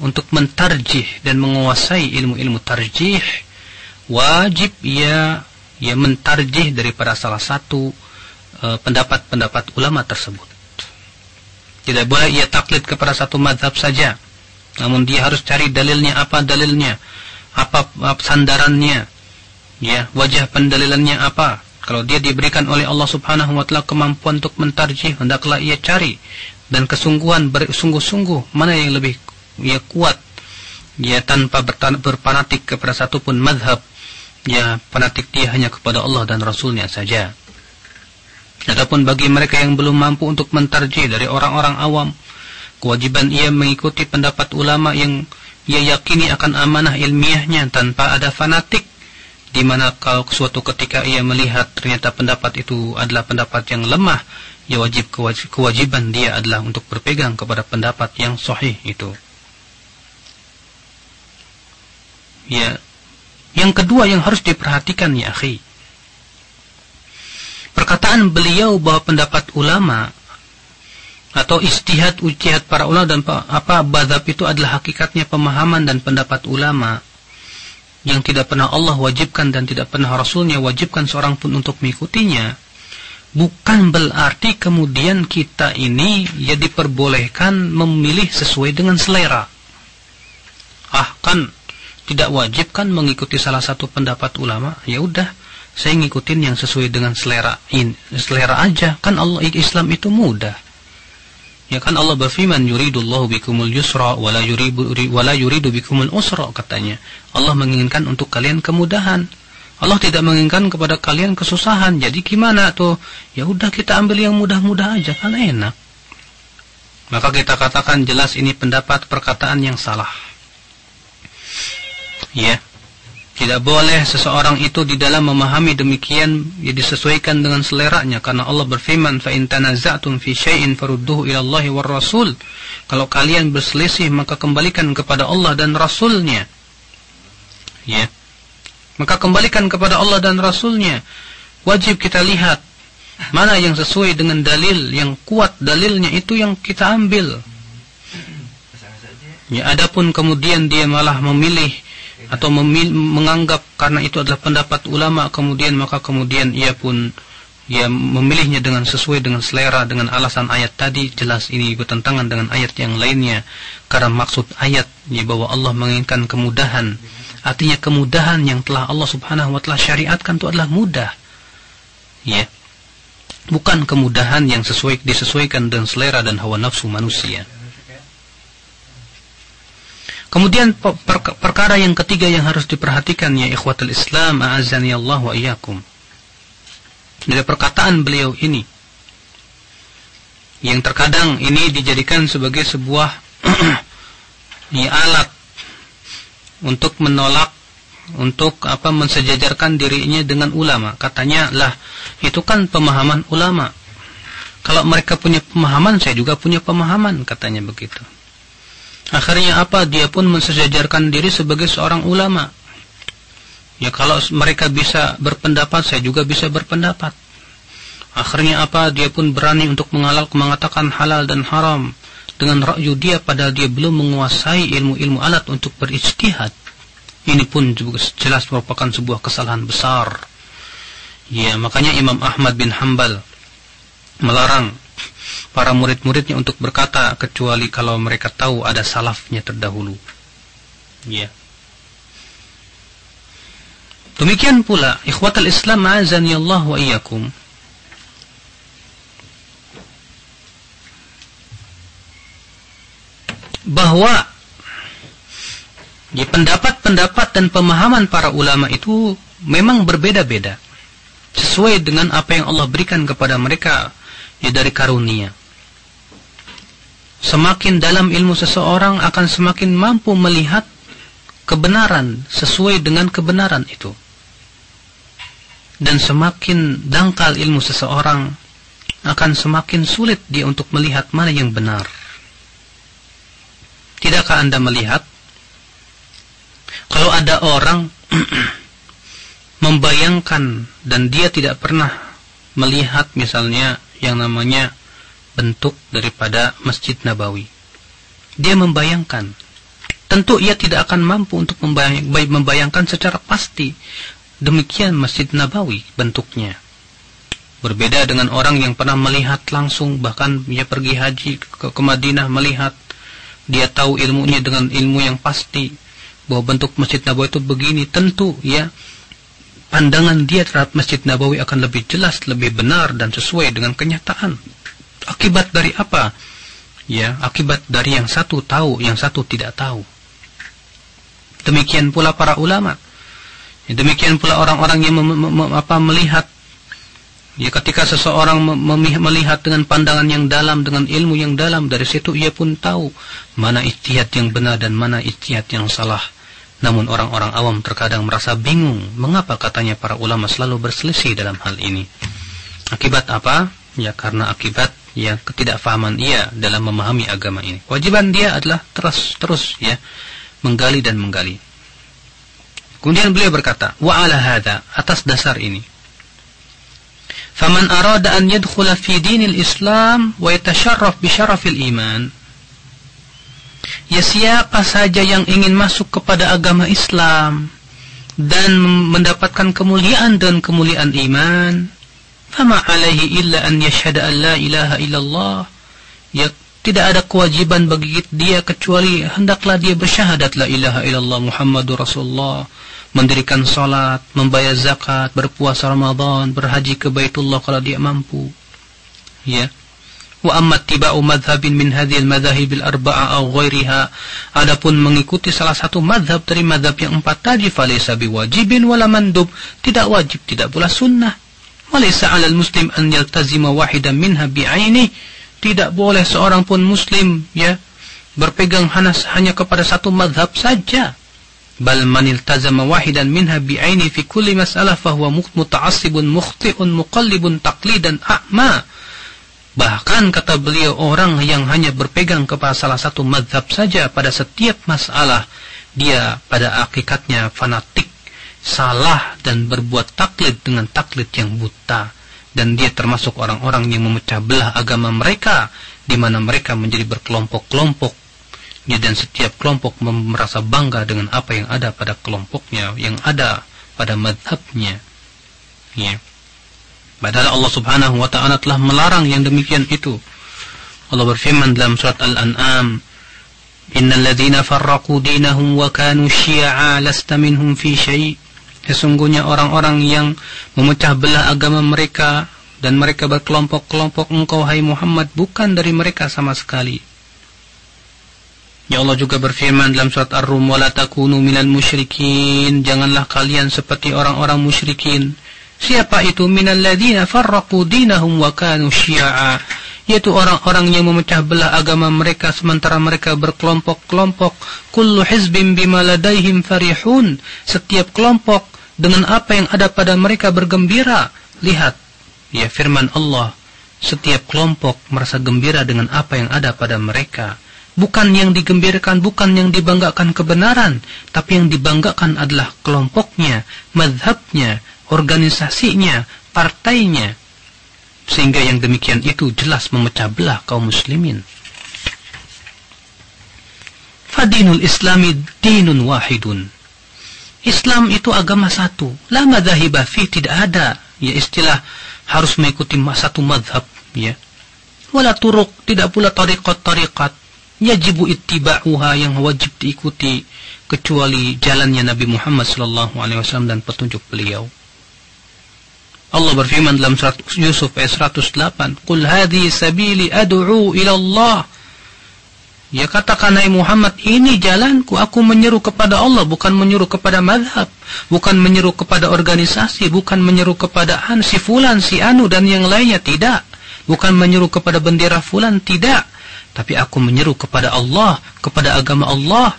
untuk mentarjih dan menguasai ilmu-ilmu tarjih, wajib ia mentarjih daripada salah satu pendapat-pendapat ulama tersebut. Tidak boleh ia taklid kepada satu mazhab saja, namun dia harus cari dalilnya, apa sandarannya, ya, wajah pendalilannya apa. Kalau dia diberikan oleh Allah Subhanahu wa taala kemampuan untuk mentarjih, hendaklah ia cari dan kesungguhan, bersungguh-sungguh mana yang lebih kuat, ya, tanpa berfanatik kepada satu pun mazhab. Ya, fanatik dia hanya kepada Allah dan Rasulnya saja. Adapun bagi mereka yang belum mampu untuk mentarjih dari orang-orang awam, kewajiban ia mengikuti pendapat ulama yang ia yakini akan amanah ilmiahnya tanpa ada fanatik, di mana kalau suatu ketika ia melihat ternyata pendapat itu adalah pendapat yang lemah, ya kewajiban dia adalah untuk berpegang kepada pendapat yang sahih itu. Ya, yang kedua yang harus diperhatikan, ya akhi, perkataan beliau bahwa pendapat ulama atau ijtihad para ulama dan mazhab itu adalah hakikatnya pemahaman dan pendapat ulama yang tidak pernah Allah wajibkan dan tidak pernah Rasulnya wajibkan seorang pun untuk mengikutinya, bukan berarti kemudian kita ini ya diperbolehkan memilih sesuai dengan selera. Kan tidak wajib kan mengikuti salah satu pendapat ulama, ya udah saya ngikutin yang sesuai dengan selera aja. Kan Allah, Islam itu mudah. Ya kan Allah berfirman, yuridullahu bikumul yusra wala yuridu bikumul usra, katanya. Allah menginginkan untuk kalian kemudahan. Allah tidak menginginkan kepada kalian kesusahan. Jadi gimana tuh? Ya udah kita ambil yang mudah-mudah aja, kan enak. Maka kita katakan jelas ini pendapat perkataan yang salah. Ya. Tidak boleh seseorang itu di dalam memahami demikian ya disesuaikan dengan seleranya, karena Allah berfirman, fa in tanaza'tum fi syai'in farudduhu ila Allahi war Rasul. Kalau kalian berselisih maka kembalikan kepada Allah dan Rasulnya. Ya. Maka kembalikan kepada Allah dan Rasulnya. Wajib kita lihat mana yang sesuai dengan dalil, yang kuat dalilnya itu yang kita ambil. Ya, adapun kemudian dia malah memilih atau menganggap karena itu adalah pendapat ulama, kemudian ia pun ya memilihnya dengan sesuai dengan selera dengan alasan ayat tadi, jelas ini bertentangan dengan ayat yang lainnya. Karena maksud ayat ya bahwa Allah menginginkan kemudahan, artinya kemudahan yang telah Allah Subhanahu wa taala syariatkan itu adalah mudah. Ya. Bukan kemudahan yang disesuaikan dengan selera dan hawa nafsu manusia. Kemudian perkara yang ketiga yang harus diperhatikan, ya ikhwatul Islam, a'azzani Allah wa iyyakum, dari perkataan beliau ini, yang terkadang ini dijadikan sebagai sebuah alat untuk menolak untuk mensejajarkan dirinya dengan ulama. Katanya lah, itu kan pemahaman ulama. Kalau mereka punya pemahaman, saya juga punya pemahaman, katanya begitu. Akhirnya dia pun mensejajarkan diri sebagai seorang ulama. Ya, kalau mereka bisa berpendapat, saya juga bisa berpendapat. Akhirnya dia pun berani untuk mengatakan halal dan haram dengan ra'yu dia, padahal dia belum menguasai ilmu-ilmu alat untuk berijtihad. Ini pun juga jelas merupakan sebuah kesalahan besar. Ya, makanya Imam Ahmad bin Hanbal melarang para murid-muridnya untuk berkata kecuali kalau mereka tahu ada salafnya terdahulu. Ya. Demikian pula ikhwatal Islam a'azani Allah wa iyyakum, bahwa pendapat-pendapat dan pemahaman para ulama itu memang berbeda-beda sesuai dengan apa yang Allah berikan kepada mereka dari karunia. Semakin dalam ilmu seseorang akan semakin mampu melihat kebenaran sesuai dengan kebenaran itu. Dan semakin dangkal ilmu seseorang akan semakin sulit dia untuk melihat mana yang benar. Tidakkah Anda melihat kalau ada orang membayangkan dan dia tidak pernah melihat misalnya yang namanya bentuk daripada Masjid Nabawi. Dia membayangkan. Tentu ia tidak akan mampu untuk membayangkan secara pasti demikian Masjid Nabawi bentuknya. Berbeda dengan orang yang pernah melihat langsung, bahkan dia pergi haji ke Madinah melihat. Dia tahu ilmunya dengan ilmu yang pasti bahwa bentuk Masjid Nabawi itu begini. Tentu ya, pandangan dia terhadap Masjid Nabawi akan lebih jelas, lebih benar dan sesuai dengan kenyataan. Akibat dari apa? Ya, akibat dari yang satu tahu, yang satu tidak tahu. Demikian pula para ulama. Ya, demikian pula orang-orang yang melihat. Ya, ketika seseorang melihat dengan pandangan yang dalam, dengan ilmu yang dalam, dari situ ia pun tahu mana ijtihad yang benar dan mana ijtihad yang salah. Namun orang-orang awam terkadang merasa bingung, mengapa katanya para ulama selalu berselisih dalam hal ini. Akibat apa? Ya, karena akibat ketidakfahaman ia dalam memahami agama ini. Kewajiban dia adalah terus ya menggali dan menggali. Kemudian beliau berkata, wa ala hadza, atas dasar ini, faman arada an yadkhula fi dinil Islam wa yatasharraf bi syarafil iman, ya siapa saja yang ingin masuk kepada agama Islam dan mendapatkan kemuliaan dan kemuliaan iman, fama alaihi illa an yashhada an la ilaha illallah, ya tidak ada kewajiban bagi dia kecuali hendaklah dia bersyahadat la ilaha illallah Muhammadur Rasulullah, mendirikan salat, membayar zakat, berpuasa Ramadan, berhaji ke Baitullah kalau dia mampu. Ya. Wa amma ittiba'u madhhabin min hadhil madhahib al-arba'a aw ghairiha, adapun mengikuti salah satu madhab dari madhab yang empat tadi, falaysa biwajibin wala mandub, tidak wajib, tidak pula sunnah. Walaysa 'alal muslim an yaltazima wahidan minha bi'aini, tidak boleh seorang pun muslim ya berpegang hanya kepada satu madhab saja. Bal man iltazama wahidan minha bi'aini fi kulli mas'alah fahuwa muta'assibun mukhti'un muqallibun taqlidan a'ma. Bahkan kata beliau, orang yang hanya berpegang kepada salah satu madhab saja pada setiap masalah, dia pada hakikatnya fanatik, salah dan berbuat taklid dengan taklid yang buta. Dan dia termasuk orang-orang yang memecah belah agama mereka, di mana mereka menjadi berkelompok-kelompok. Ya, dan setiap kelompok merasa bangga dengan apa yang ada pada kelompoknya, yang ada pada madhabnya. Ya. Padahal Allah Subhanahu wa ta'ala telah melarang yang demikian itu. Allah berfirman dalam surat Al-An'am, innal ladzina farraqu dinahum wa kanu syi'a lasta minhum fi syai'. Sesungguhnya orang-orang yang memecah belah agama mereka dan mereka berkelompok-kelompok, engkau hai Muhammad bukan dari mereka sama sekali. Ya, Allah juga berfirman dalam surat Ar-Rum, wala takunu minal musyrikin, janganlah kalian seperti orang-orang musyrikin. Siapa itu? Minal ladzina farraqu dinahum wa kanu syi'a, yaitu orang-orang yang memecah belah agama mereka sementara mereka berkelompok-kelompok. Kullu hizbin bima ladaihim farihun. Setiap kelompok dengan apa yang ada pada mereka bergembira. Lihat, ya firman Allah, setiap kelompok merasa gembira dengan apa yang ada pada mereka. Bukan yang digembirakan, bukan yang dibanggakan kebenaran, tapi yang dibanggakan adalah kelompoknya, mazhabnya, organisasinya, partainya. Sehingga yang demikian itu jelas memecah belah kaum muslimin. Fadinul Islami dinun wahidun. Islam itu agama satu. La madzahiba fi, tidak ada ya istilah harus mengikuti satu mazhab ya. Wala turuq, tidak pula tariqat-tariqat. Yajibu ittiba'uha, yang wajib diikuti kecuali jalannya Nabi Muhammad SAW dan petunjuk beliau. Allah berfirman dalam surat Yusuf ayat 108, "Qul hadhihi sabili ad'u ila Allah." Ya, katakan hai Muhammad, ini jalanku, aku menyeru kepada Allah, bukan menyeru kepada mazhab, bukan menyeru kepada organisasi, bukan menyeru kepada si fulan, si anu dan yang lainnya, tidak. Bukan menyeru kepada bendera fulan, tidak. Tapi aku menyeru kepada Allah, kepada agama Allah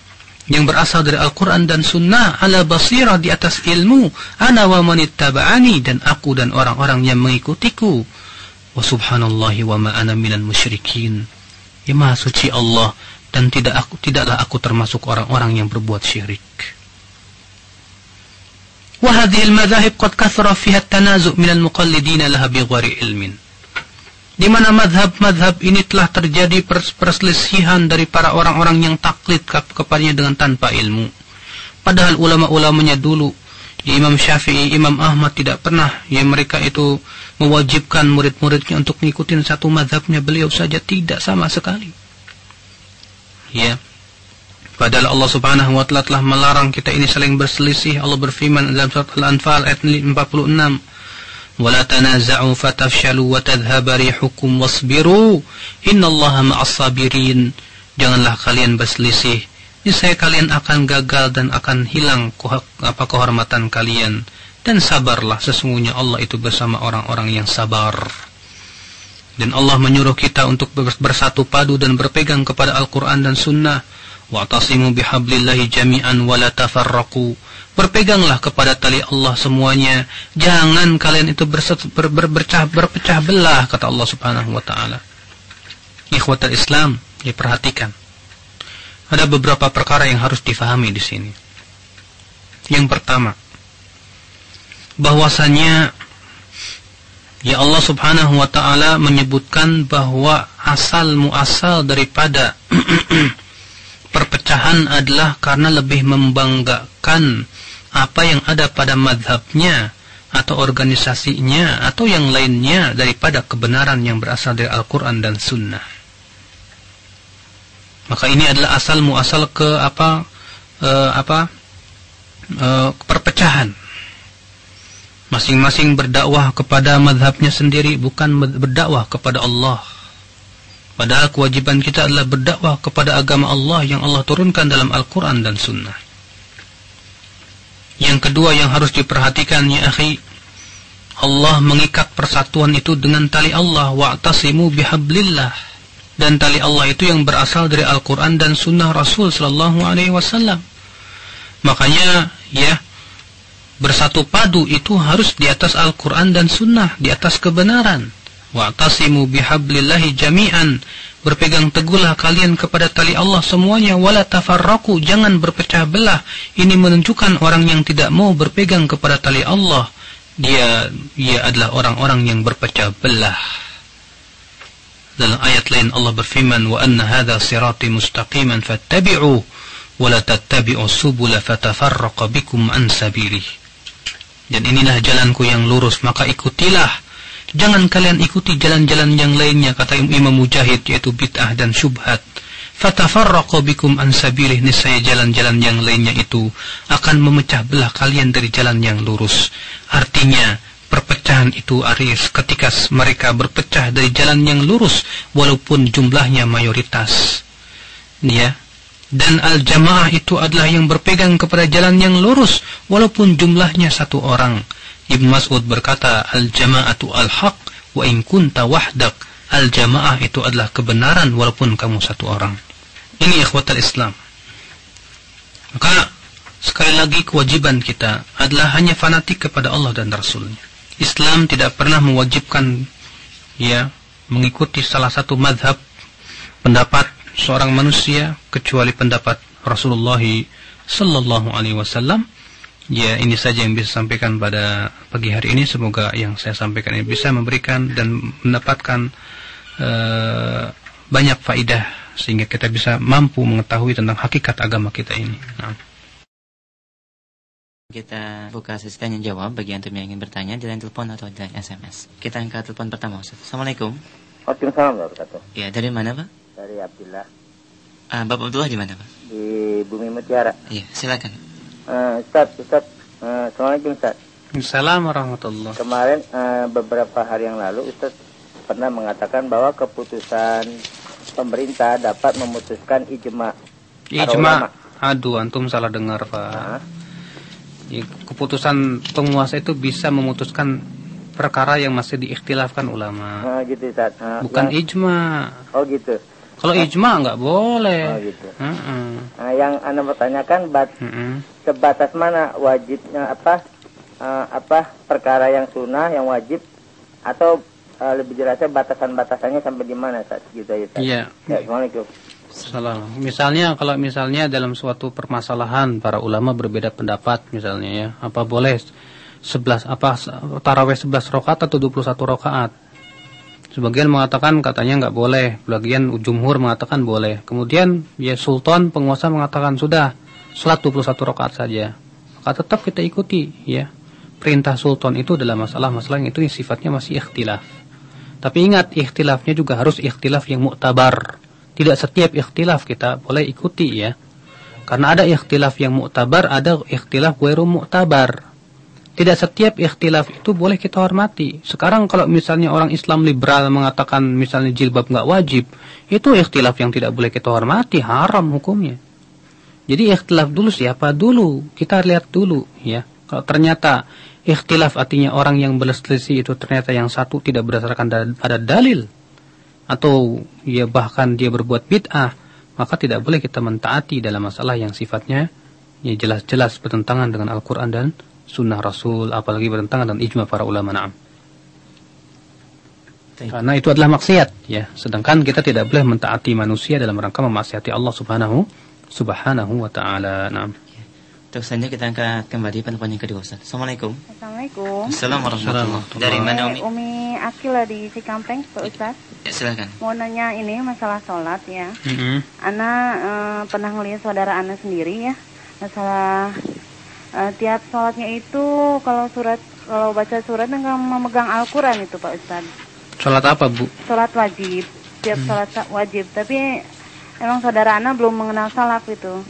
yang berasal dari Al-Quran dan Sunnah, ala basirah, di atas ilmu, ana wa manittaba'ani, dan aku dan orang-orang yang mengikutiku. Wa subhanallahi wa ma ana minal musyrikin. Ya, maha suci Allah, dan tidaklah aku termasuk orang-orang yang berbuat syirik. Wa hadhihi al-madzahib qad kathara fiha at-tanazu' minal muqallidina laha bighairi ilmin. Di mana madhab-madhab ini telah terjadi perselisihan dari para orang-orang yang taklid kepadanya dengan tanpa ilmu. Padahal ulama-ulamanya dulu, ya Imam Syafi'i, Imam Ahmad tidak pernah ya mereka itu mewajibkan murid-muridnya untuk mengikuti satu madhabnya beliau saja, tidak sama sekali. Ya. Padahal Allah Subhanahu wa taala telah melarang kita ini saling berselisih. Allah berfirman dalam surat Al-Anfal ayat 46, وَلَا تَنَازَعُوا فَتَفْشَلُوا وَتَذْهَبَ رِيحُكُمْ وَاصْبِرُوا إِنَّ اللَّهَ مَعَ الصَّابِرِينَ. Janganlah kalian berselisih, niscaya kalian akan gagal dan akan hilang kehormatan kalian, dan sabarlah, sesungguhnya Allah itu bersama orang-orang yang sabar. Dan Allah menyuruh kita untuk bersatu padu dan berpegang kepada Al-Quran dan Sunnah. وَاعْتَصِمُوا بِحَبْلِ اللَّهِ جَمِيعًا وَلَا تَفَرَّقُوا. Berpeganglah kepada tali Allah semuanya, jangan kalian itu berpecah belah, kata Allah Subhanahu wa taala. Ikhwatul Islam, diperhatikan. Ada beberapa perkara yang harus difahami di sini. Yang pertama, bahwasanya ya Allah Subhanahu wa taala menyebutkan bahwa asal muasal daripada perpecahan adalah karena lebih membanggakan apa yang ada pada madhabnya atau organisasinya atau yang lainnya daripada kebenaran yang berasal dari Al-Quran dan Sunnah. Maka ini adalah asal muasal ke perpecahan. Masing-masing berdakwah kepada madhabnya sendiri, bukan berdakwah kepada Allah. Padahal kewajiban kita adalah berdakwah kepada agama Allah yang Allah turunkan dalam Al-Quran dan Sunnah. Yang kedua yang harus diperhatikan ya akhi, Allah mengikat persatuan itu dengan tali Allah, wa'tasimu bihablillah. Dan tali Allah itu yang berasal dari Al-Quran dan Sunnah Rasul sallallahu alaihi wasallam. Makanya ya, bersatu padu itu harus di atas Al-Quran dan Sunnah, di atas kebenaran. Wa'tasimu bihablillahi jami'an. Berpegang teguhlah kalian kepada tali Allah semuanya, wala tafarraqu, jangan berpecah belah. Ini menunjukkan orang yang tidak mau berpegang kepada tali Allah, dia adalah orang-orang yang berpecah belah. Dalam ayat lain Allah berfirman, wa anna hadha sirati mustaqiman fattabi'u wa la tattabi'u subula fatafarraqa bikum an sabilih. Dan inilah jalanku yang lurus, maka ikutilah. Jangan kalian ikuti jalan-jalan yang lainnya, kata Imam Mujahid, yaitu bid'ah dan syubhat. Fatafarraqu bikum an sabilih, niscaya jalan-jalan yang lainnya itu akan memecah belah kalian dari jalan yang lurus. Artinya perpecahan itu aris ketika mereka berpecah dari jalan yang lurus walaupun jumlahnya mayoritas. Ya. Dan al-jamaah itu adalah yang berpegang kepada jalan yang lurus walaupun jumlahnya satu orang. Ibn Mas'ud berkata, al-jama'atu al-haq wa in kunta wahdak. al-jamaah itu adalah kebenaran walaupun kamu satu orang. Ini ikhwatal Islam. Maka sekali lagi kewajiban kita adalah hanya fanatik kepada Allah dan Rasulnya. Islam tidak pernah mewajibkan mengikuti salah satu madhab pendapat seorang manusia kecuali pendapat Rasulullah sallallahu alaihi wasallam. Ya, ini saja yang bisa sampaikan pada pagi hari ini. Semoga yang saya sampaikan ini bisa memberikan dan mendapatkan banyak faidah sehingga kita bisa mampu mengetahui tentang hakikat agama kita ini. Nah. Kita buka sesi tanya jawab bagi antum yang ingin bertanya di line telepon atau di line SMS. Kita angkat telepon pertama, Ustaz. Assalamualaikum. Waalaikumsalam warahmatullahi wabarakatuh. Ya, dari mana, Pak? Dari Abdullah. Bapak Abdullah di mana, Pak? Di Bumi Mutiara. Iya, silakan. Ustaz. Assalamualaikum, Ustaz. Assalamualaikum warahmatullahi. Kemarin beberapa hari yang lalu Ustaz pernah mengatakan bahwa keputusan pemerintah dapat memutuskan ijma. Aduh, antum salah dengar, Pak. Keputusan penguasa itu bisa memutuskan perkara yang masih diikhtilafkan ulama. Gitu, Ustaz. Bukan ijma. Oh, gitu. Kalau ijma nggak boleh. Oh, gitu. Yang Anda bertanyakan sebatas mana wajibnya perkara yang sunnah yang wajib, atau lebih jelasnya batasan-batasannya sampai di mana, Ustaz? Gitu ya, Ustaz. Iya. Ya, Assalamualaikum. Salam. Kalau misalnya dalam suatu permasalahan para ulama berbeda pendapat misalnya ya, apa boleh tarawih 11 rakaat atau 21 rakaat? Sebagian mengatakan katanya nggak boleh, sebagian jumhur mengatakan boleh. Kemudian sultan penguasa mengatakan sudah salat 21 rakaat saja. Maka tetap kita ikuti ya. Perintah sultan itu dalam masalah-masalah yang itu sifatnya masih ikhtilaf. Tapi ingat, ikhtilafnya juga harus ikhtilaf yang mu'tabar. Tidak setiap ikhtilaf kita boleh ikuti ya. Karena ada ikhtilaf yang mu'tabar, ada ikhtilaf ghairu mu'tabar. Tidak setiap ikhtilaf itu boleh kita hormati. Sekarang kalau misalnya orang Islam liberal mengatakan misalnya jilbab nggak wajib, itu ikhtilaf yang tidak boleh kita hormati, haram hukumnya. Jadi ikhtilaf dulu siapa dulu, kita lihat dulu ya. Kalau ternyata ikhtilaf artinya orang yang berselisih itu ternyata yang satu tidak berdasarkan pada dalil, atau bahkan dia berbuat bid'ah, maka tidak boleh kita mentaati dalam masalah yang sifatnya jelas-jelas bertentangan dengan Al-Quran dan Sunnah Rasul, apalagi bertentangan dengan ijma para ulama. Na'am. Karena itu adalah maksiat ya. Sedangkan kita tidak boleh mentaati manusia dalam rangka memaksiati Allah subhanahu wa ta'ala. Na'am. Terus selanjutnya kita angkat kembali penelpon yang kedua, Ustaz. Assalamualaikum. Assalamualaikum. Assalamualaikum. Dari mana, Umi? Umi Akila di Cikampek, Pak Ustaz. Ya, silakan. Mau nanya ini masalah sholat ya. Ana pernah ngelihat saudara Ana sendiri ya, masalah tiap sholatnya itu kalau baca surat enggak memegang Al-Quran itu, Pak Ustaz. Sholat apa, Bu? Sholat wajib, tiap sholat wajib. Tapi emang saudara Ana belum mengenal salaf itu.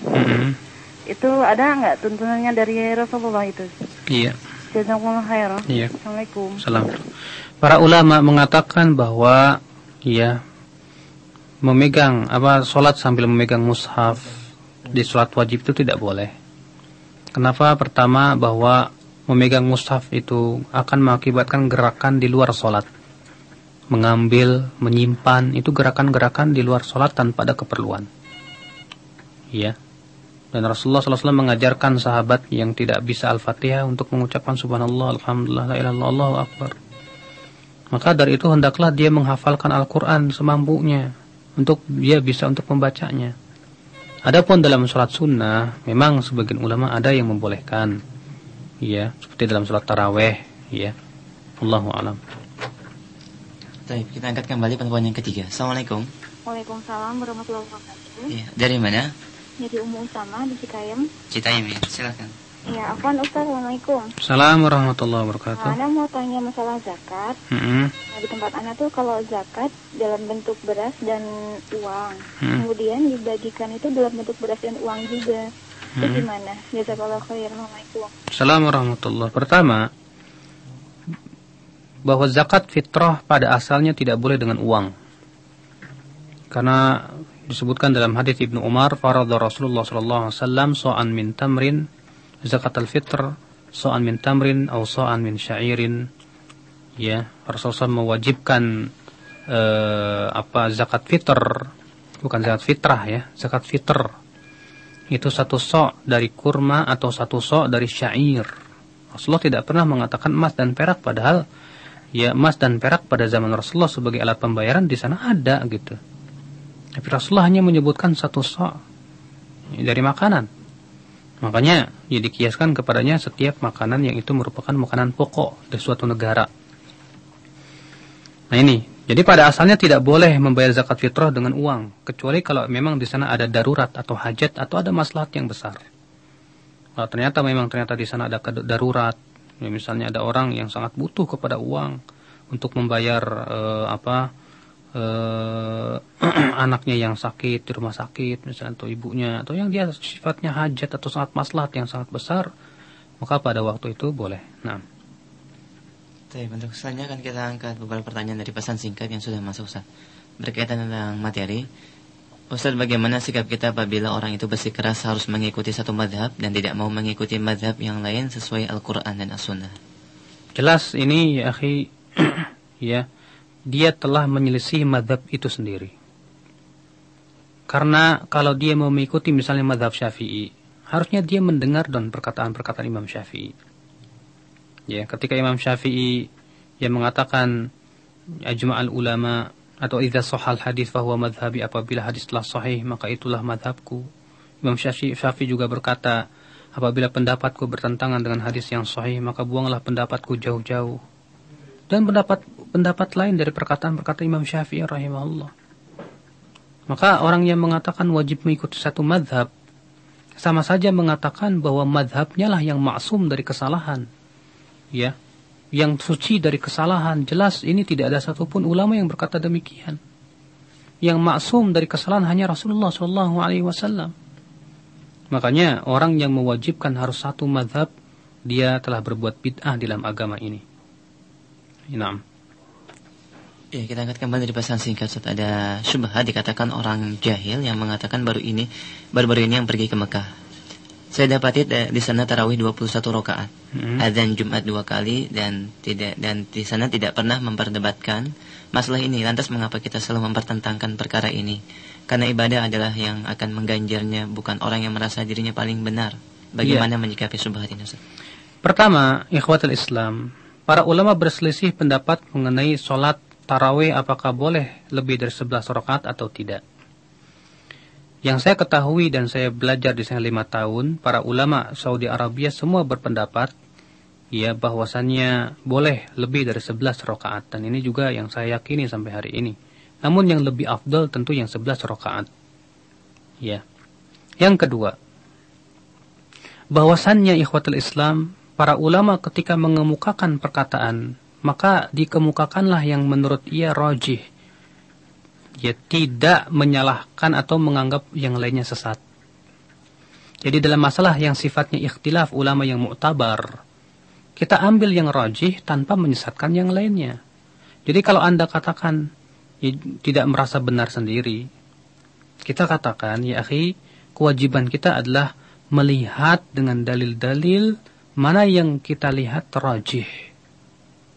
Itu ada nggak tuntunannya dari Rasulullah itu? Iya. Jazakumullah khairan. Iya. Assalamualaikum. Salam. Para ulama mengatakan bahwa memegang sholat sambil memegang mushaf di sholat wajib itu tidak boleh. Kenapa? Pertama, bahwa memegang mushaf itu akan mengakibatkan gerakan di luar sholat. Mengambil, menyimpan, itu gerakan-gerakan di luar sholat tanpa ada keperluan. Ya. Dan Rasulullah SAW mengajarkan sahabat yang tidak bisa Al-Fatihah untuk mengucapkan Subhanallah, Alhamdulillah, La ilaha illallah, Allahu Akbar. Maka dari itu hendaklah dia menghafalkan Al-Quran semampunya untuk dia bisa untuk membacanya. Adapun dalam sholat sunnah, memang sebagian ulama ada yang membolehkan, ya, seperti dalam sholat taraweh, ya. Allahu a'lam. Baik, kita angkat kembali penelpon yang ketiga. Assalamualaikum. Waalaikumsalam warahmatullahi wabarakatuh. Ya, dari mana? Dari Ummu Usama di Citayam. Citayam ya, silakan. Ya, afwan Ustaz, Assalamualaikum. Assalamualaikum warahmatullahi wabarakatuh. Ana mau tanya masalah zakat. Nah, di tempat Ana tuh kalau zakat dalam bentuk beras dan uang, kemudian dibagikan itu dalam bentuk beras dan uang juga. Itu gimana? Jazakallahu khairan. Assalamualaikum. Assalamualaikum warahmatullahi. Pertama, bahwa zakat fitrah pada asalnya tidak boleh dengan uang. Karena disebutkan dalam hadis Ibnu Umar, farada Rasulullah sallallahu alaihi wasallam sa'an min tamrin zakat al-fitr, sa'an min tamrin atau sa'an min sya'irin. Ya, Rasulullah mewajibkan zakat fitr, bukan zakat fitrah ya, zakat fitr itu 1 sok dari kurma atau 1 sok dari syair. Rasulullah tidak pernah mengatakan emas dan perak, padahal ya emas dan perak pada zaman Rasulullah sebagai alat pembayaran di sana ada gitu. Tapi Rasulullah hanya menyebutkan 1 sok dari makanan. Makanya ya dikiaskan kepadanya setiap makanan yang itu merupakan makanan pokok di suatu negara. Nah ini, jadi pada asalnya tidak boleh membayar zakat fitrah dengan uang, kecuali kalau memang di sana ada darurat atau hajat atau ada maslahat yang besar. Kalau ternyata di sana ada darurat, ya misalnya ada orang yang sangat butuh kepada uang untuk membayar anaknya yang sakit di rumah sakit misalnya, atau ibunya, atau yang dia sifatnya hajat atau sangat maslahat yang sangat besar, maka pada waktu itu boleh. Nah, untuk selanjutnya akan kita angkat beberapa pertanyaan dari pesan singkat yang sudah masuk, Ustaz, berkaitan tentang materi. Ustaz, bagaimana sikap kita apabila orang itu bersikeras harus mengikuti satu madhab dan tidak mau mengikuti madhab yang lain sesuai Al-Quran dan As-Sunnah? Jelas ini ya akhi, ya, dia telah menyelisih madhab itu sendiri. Karena kalau dia mau mengikuti misalnya madhab Syafi'i, harusnya dia mendengar dan perkataan-perkataan Imam Syafi'i. Ya, ketika Imam Syafi'i yang mengatakan ajma'al ulama atau idza sahal hadis fahuwa madhhabi, apabila hadis telah sahih maka itulah madhabku. Imam Syafi'i juga berkata, apabila pendapatku bertentangan dengan hadis yang sahih maka buanglah pendapatku jauh-jauh. Dan pendapat lain dari perkataan-perkataan Imam Syafi'i rahimahullah. Maka orang yang mengatakan wajib mengikuti satu madhab sama saja mengatakan bahwa madhabnya lah yang maksum dari kesalahan, ya, yang suci dari kesalahan. Jelas ini tidak ada satupun ulama yang berkata demikian. Yang maksum dari kesalahan hanya Rasulullah SAW. Makanya orang yang mewajibkan harus satu madhab, dia telah berbuat bid'ah dalam agama ini. Naam. Ya, kita angkat kembali dari pesan singkat. Ada syubhat, dikatakan orang jahil yang mengatakan baru-baru ini yang pergi ke Mekah. Saya dapati di sana tarawih 21 rakaat, azan Jumat 2 kali, dan di sana tidak pernah memperdebatkan masalah ini. Lantas mengapa kita selalu mempertentangkan perkara ini? Karena ibadah adalah yang akan mengganjarnya, bukan orang yang merasa dirinya paling benar. Bagaimana menyikapi syubhat ini, Ustaz? Pertama, ikhwatul Islam, para ulama berselisih pendapat mengenai sholat tarawih apakah boleh lebih dari 11 rakaat atau tidak. Yang saya ketahui dan saya belajar di sana 5 tahun, para ulama Saudi Arabia semua berpendapat ya bahwasannya boleh lebih dari 11 rakaat, dan ini juga yang saya yakini sampai hari ini. Namun yang lebih afdal tentu yang 11 rakaat. Ya. Yang kedua, bahwasannya ikhwatul Islam, para ulama ketika mengemukakan perkataan, maka dikemukakanlah yang menurut ia rajih. Ya, tidak menyalahkan atau menganggap yang lainnya sesat. Jadi dalam masalah yang sifatnya ikhtilaf ulama yang mu'tabar, kita ambil yang rajih tanpa menyesatkan yang lainnya. Jadi kalau Anda katakan ya, tidak merasa benar sendiri, kita katakan, ya akhi, kewajiban kita adalah melihat dengan dalil-dalil mana yang kita lihat rajih.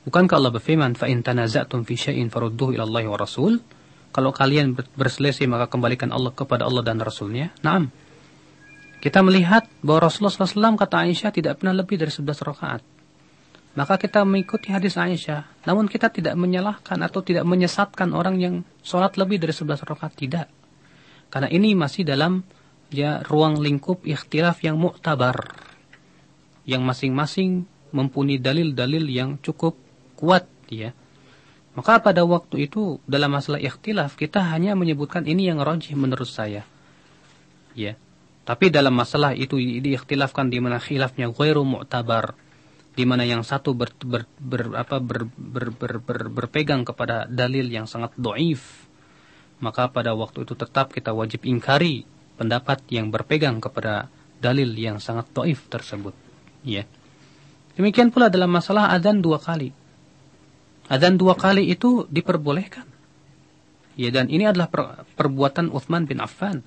Bukankah Allah berfirman, fa in tanaza'tum fi syai'in farudduhu ila Allah wa Rasul? Kalau kalian berselisih maka kembalikan Allah kepada Allah dan Rasulnya. Naam. Kita melihat bahwa Rasulullah SAW kata Aisyah tidak pernah lebih dari 11 rakaat. Maka kita mengikuti hadis Aisyah. Namun kita tidak menyalahkan atau tidak menyesatkan orang yang sholat lebih dari 11 rakaat. Tidak. Karena ini masih dalam ya ruang lingkup ikhtilaf yang mu'tabar. Yang masing-masing mempunyai dalil-dalil yang cukup kuat, ya. Maka pada waktu itu dalam masalah ikhtilaf kita hanya menyebutkan ini yang rajih menurut saya, ya. Tapi dalam masalah itu diikhtilafkan di mana khilafnya ghairu mu'tabar, di mana yang satu berpegang kepada dalil yang sangat dhaif, maka pada waktu itu tetap kita wajib ingkari pendapat yang berpegang kepada dalil yang sangat dhaif tersebut, ya. Demikian pula dalam masalah adzan 2 kali. Adzan 2 kali itu diperbolehkan. Ya, dan ini adalah perbuatan Utsman bin Affan.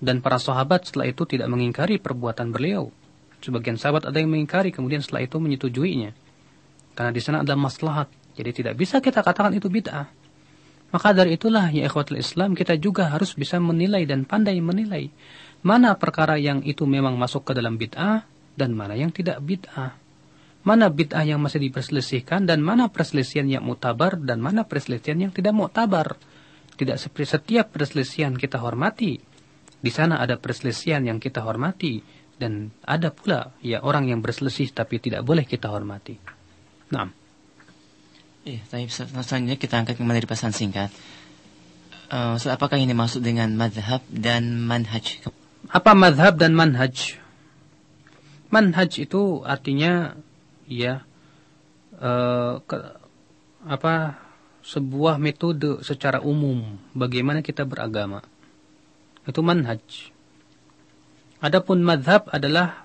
Dan para sahabat setelah itu tidak mengingkari perbuatan beliau. Sebagian sahabat ada yang mengingkari, kemudian setelah itu menyetujuinya. Karena di sana ada maslahat. Jadi tidak bisa kita katakan itu bid'ah. Maka dari itulah ya ikhwatul Islam, kita juga harus bisa menilai dan pandai menilai mana perkara yang itu memang masuk ke dalam bid'ah dan mana yang tidak bid'ah. Mana bid'ah yang masih diperselisihkan dan mana perselisihan yang muktabar dan mana perselisihan yang tidak muktabar. Tidak seperti setiap perselisihan kita hormati. Di sana ada perselisihan yang kita hormati dan ada pula ya orang yang berselisih tapi tidak boleh kita hormati. Naam. Iya, tapi selanjutnya kita angkat kembali di pesan singkat. Apakah ini maksud dengan madhab dan manhaj? Apa madhab dan manhaj? Manhaj itu artinya ya sebuah metode secara umum bagaimana kita beragama. Itu manhaj. Adapun madhab adalah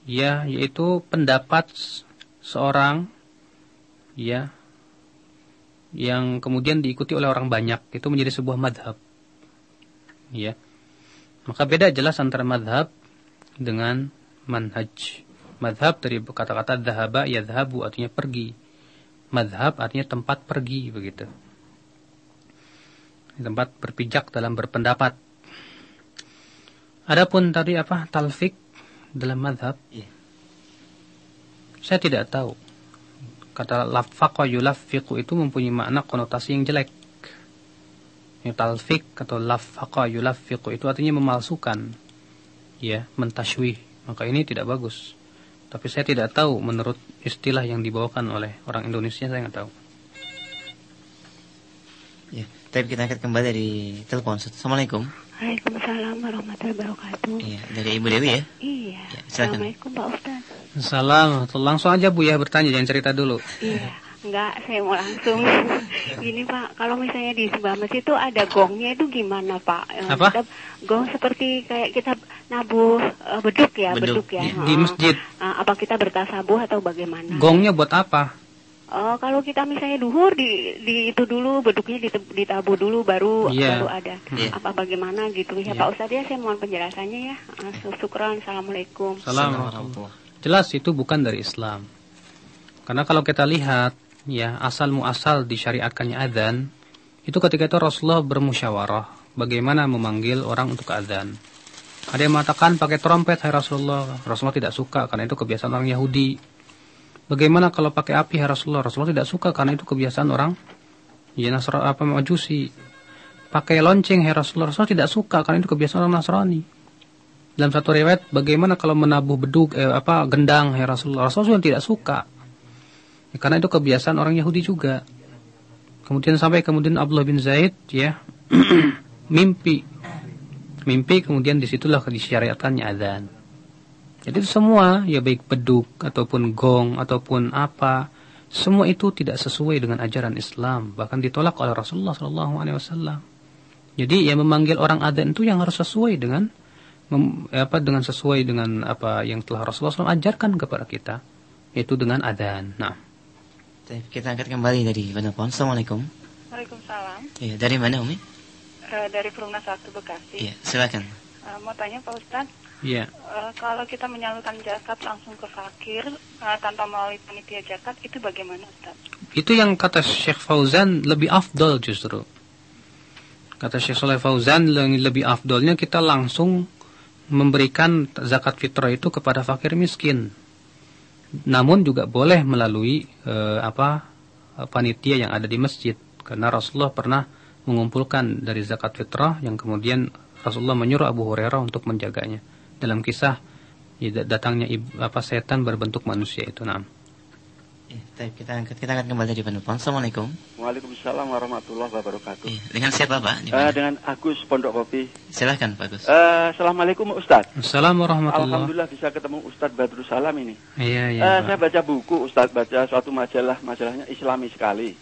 ya yaitu pendapat seorang ya yang kemudian diikuti oleh orang banyak, itu menjadi sebuah madhab. Ya. Maka beda jelas antara madhab dengan manhaj. Madhab dari kata-kata dhahaba, yadhabu artinya pergi. Madhab artinya tempat pergi, begitu. Tempat berpijak dalam berpendapat. Adapun tadi talfik dalam madhab, saya tidak tahu. Kata laffaqa yulaffiqu itu mempunyai makna konotasi yang jelek. Yang talfik atau laffaqa yulaffiqu itu artinya memalsukan, ya, mentashwih. Maka ini tidak bagus. Tapi saya tidak tahu menurut istilah yang dibawakan oleh orang Indonesia, saya nggak tahu. Ya, tapi kita angkat kembali dari telepon. Assalamualaikum. Waalaikumsalam warahmatullahi wabarakatuh. Iya, dari Ibu Dewi ya? Iya. Ya, Assalamualaikum Pak Ustaz. Salam, langsung aja Bu ya bertanya, jangan cerita dulu. Iya, enggak, saya mau langsung. Gini Pak, kalau misalnya di sebuah masjid itu ada gongnya itu gimana Pak? Apa? Gong seperti kayak kita nabuh beduk ya. Di masjid. Apa kita bertasabuh atau bagaimana? Gongnya buat apa? Kalau kita misalnya duhur di itu dulu beduknya ditabuh dulu baru ada apa bagaimana gitu ya Pak Ustadz ya, saya mohon penjelasannya ya. Syukran. Assalamualaikum. Assalamualaikum. Jelas itu bukan dari Islam. Karena kalau kita lihat ya asal muasal disyariatkannya adzan itu ketika itu Rasulullah bermusyawarah bagaimana memanggil orang untuk adzan. Ada yang mengatakan pakai trompet, hai Rasulullah. Rasulullah tidak suka karena itu kebiasaan orang Yahudi. Bagaimana kalau pakai api, ya Rasulullah? Rasulullah tidak suka karena itu kebiasaan orang ya Majusi. Pakai lonceng, ya Rasulullah? Rasulullah tidak suka karena itu kebiasaan orang Nasrani. Dalam satu riwayat, bagaimana kalau menabuh beduk gendang, ya Rasulullah? Rasulullah tidak suka. Ya, karena itu kebiasaan orang Yahudi juga. Kemudian Abdullah bin Zaid ya mimpi kemudian disitulah disyariatkannya adzan. Jadi itu semua, ya baik beduk, ataupun gong, ataupun apa, semua itu tidak sesuai dengan ajaran Islam. Bahkan ditolak oleh Rasulullah SAW. Jadi ya memanggil orang adzan itu yang harus sesuai dengan, sesuai dengan apa yang telah Rasulullah SAW ajarkan kepada kita. Yaitu dengan adzan. Nah. Kita angkat kembali dari penelpon. Assalamualaikum. Waalaikumsalam. Iya, dari mana Umi? Dari Perumnas 1 Bekasi. Iya, silakan. Mau tanya Pak Ustadz. Iya. Kalau kita menyalurkan zakat langsung ke fakir tanpa melalui panitia zakat itu bagaimana Ustaz? Itu yang kata Syekh Fauzan lebih afdol justru. Kata Syekh Saleh Fauzan lebih afdolnya kita langsung memberikan zakat fitrah itu kepada fakir miskin. Namun juga boleh melalui panitia yang ada di masjid. Karena Rasulullah pernah mengumpulkan dari zakat fitrah yang kemudian Rasulullah menyuruh Abu Hurairah untuk menjaganya. Dalam kisah datangnya setan berbentuk manusia itu. Nah. Kita akan kembali di penelpon. Assalamualaikum. Waalaikumsalam warahmatullahi wabarakatuh. Dengan siapa Pak? Dengan Agus Pondok Kopi. Silahkan Pak Agus. Assalamualaikum Ustaz. Assalamualaikum warahmatullahi. Alhamdulillah bisa ketemu Ustaz Badrul Salam ini. Iya. Saya baca buku Ustaz, baca suatu majalahnya Islami sekali.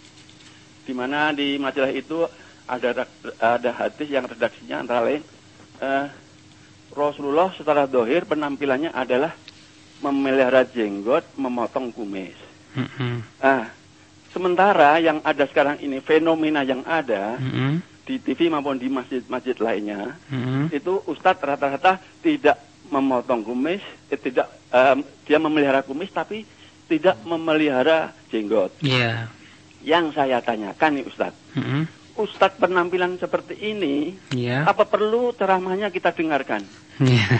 Di mana di majalah itu ada hadis yang redaksinya antara lain Rasulullah secara dohir penampilannya adalah memelihara jenggot, memotong kumis. Sementara yang ada sekarang ini fenomena yang ada di TV maupun di masjid-masjid lainnya itu Ustadz rata-rata tidak memotong kumis, dia memelihara kumis tapi tidak memelihara jenggot. Yeah. Yang saya tanyakan nih Ustadz, Ustadz penampilan seperti ini, apa perlu ceramahnya kita dengarkan?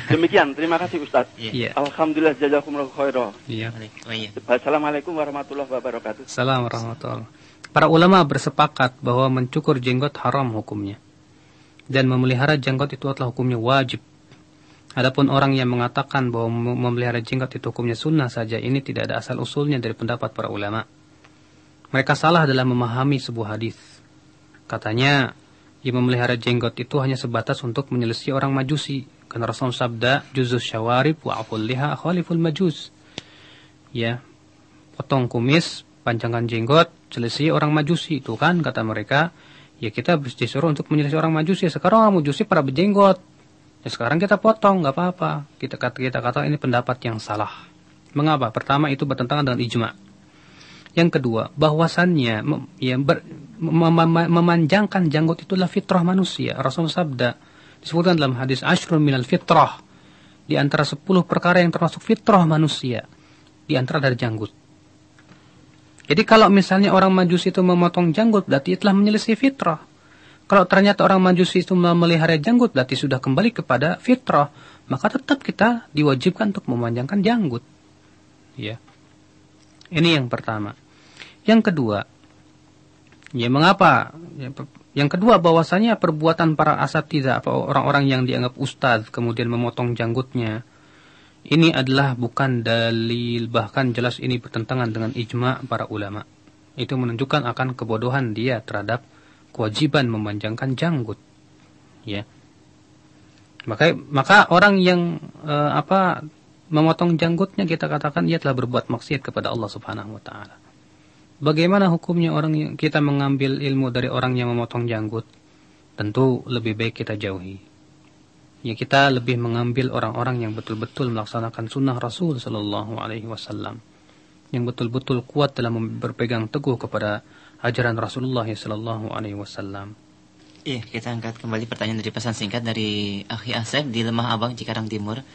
Demikian, terima kasih Ustadz. Alhamdulillah, jazakumullah khairan. Assalamualaikum warahmatullahi wabarakatuh. Assalamualaikum warahmatullahi wabarakatuh. Para ulama bersepakat bahwa mencukur jenggot haram hukumnya, dan memelihara jenggot itu adalah hukumnya wajib. Adapun orang yang mengatakan bahwa memelihara jenggot itu hukumnya sunnah saja, ini tidak ada asal usulnya dari pendapat para ulama. Mereka salah dalam memahami sebuah hadis. Katanya, yang memelihara jenggot itu hanya sebatas untuk menyelisih orang Majusi. Karena Rasul sabda, juzus syawarib wa'aful liha khaliful majus. Ya, potong kumis, panjangkan jenggot, selisih orang Majusi. Itu kan, kata mereka, ya kita disuruh untuk menyelisih orang Majusi. Sekarang orang Majusi pada berjenggot. Ya sekarang kita potong, nggak apa-apa. Kita kata ini pendapat yang salah. Mengapa? Pertama, itu bertentangan dengan ijma'. Yang kedua, bahwasannya memanjangkan janggut itulah fitrah manusia. Rasul sabda, disebutkan dalam hadis asyrun minal fitrah. Di antara 10 perkara yang termasuk fitrah manusia. Di antara dari janggut. Jadi kalau misalnya orang Majusi itu memotong janggut, berarti telah menyelisih fitrah. Kalau ternyata orang Majusi itu memelihara janggut, berarti sudah kembali kepada fitrah. Maka tetap kita diwajibkan untuk memanjangkan janggut. Ya. Ini yang pertama. Yang kedua, ya mengapa? Yang kedua, bahwasanya perbuatan para asatidzah, orang-orang yang dianggap ustadz kemudian memotong janggutnya, ini adalah bukan dalil, bahkan jelas ini bertentangan dengan ijma' para ulama. Itu menunjukkan akan kebodohan dia terhadap kewajiban memanjangkan janggut. Ya. Maka orang yang memotong janggutnya, kita katakan ia telah berbuat maksiat kepada Allah Subhanahu wa taala. Bagaimana hukumnya orang yang kita mengambil ilmu dari orang yang memotong janggut? Tentu lebih baik kita jauhi. Ya, kita lebih mengambil orang-orang yang betul-betul melaksanakan sunnah Rasul sallallahu alaihi wasallam, yang betul-betul kuat dalam berpegang teguh kepada ajaran Rasulullah sallallahu alaihi wasallam. Iya, kita angkat kembali pertanyaan dari pesan singkat dari Akhi Asep di Lemah Abang, Cikarang Timur.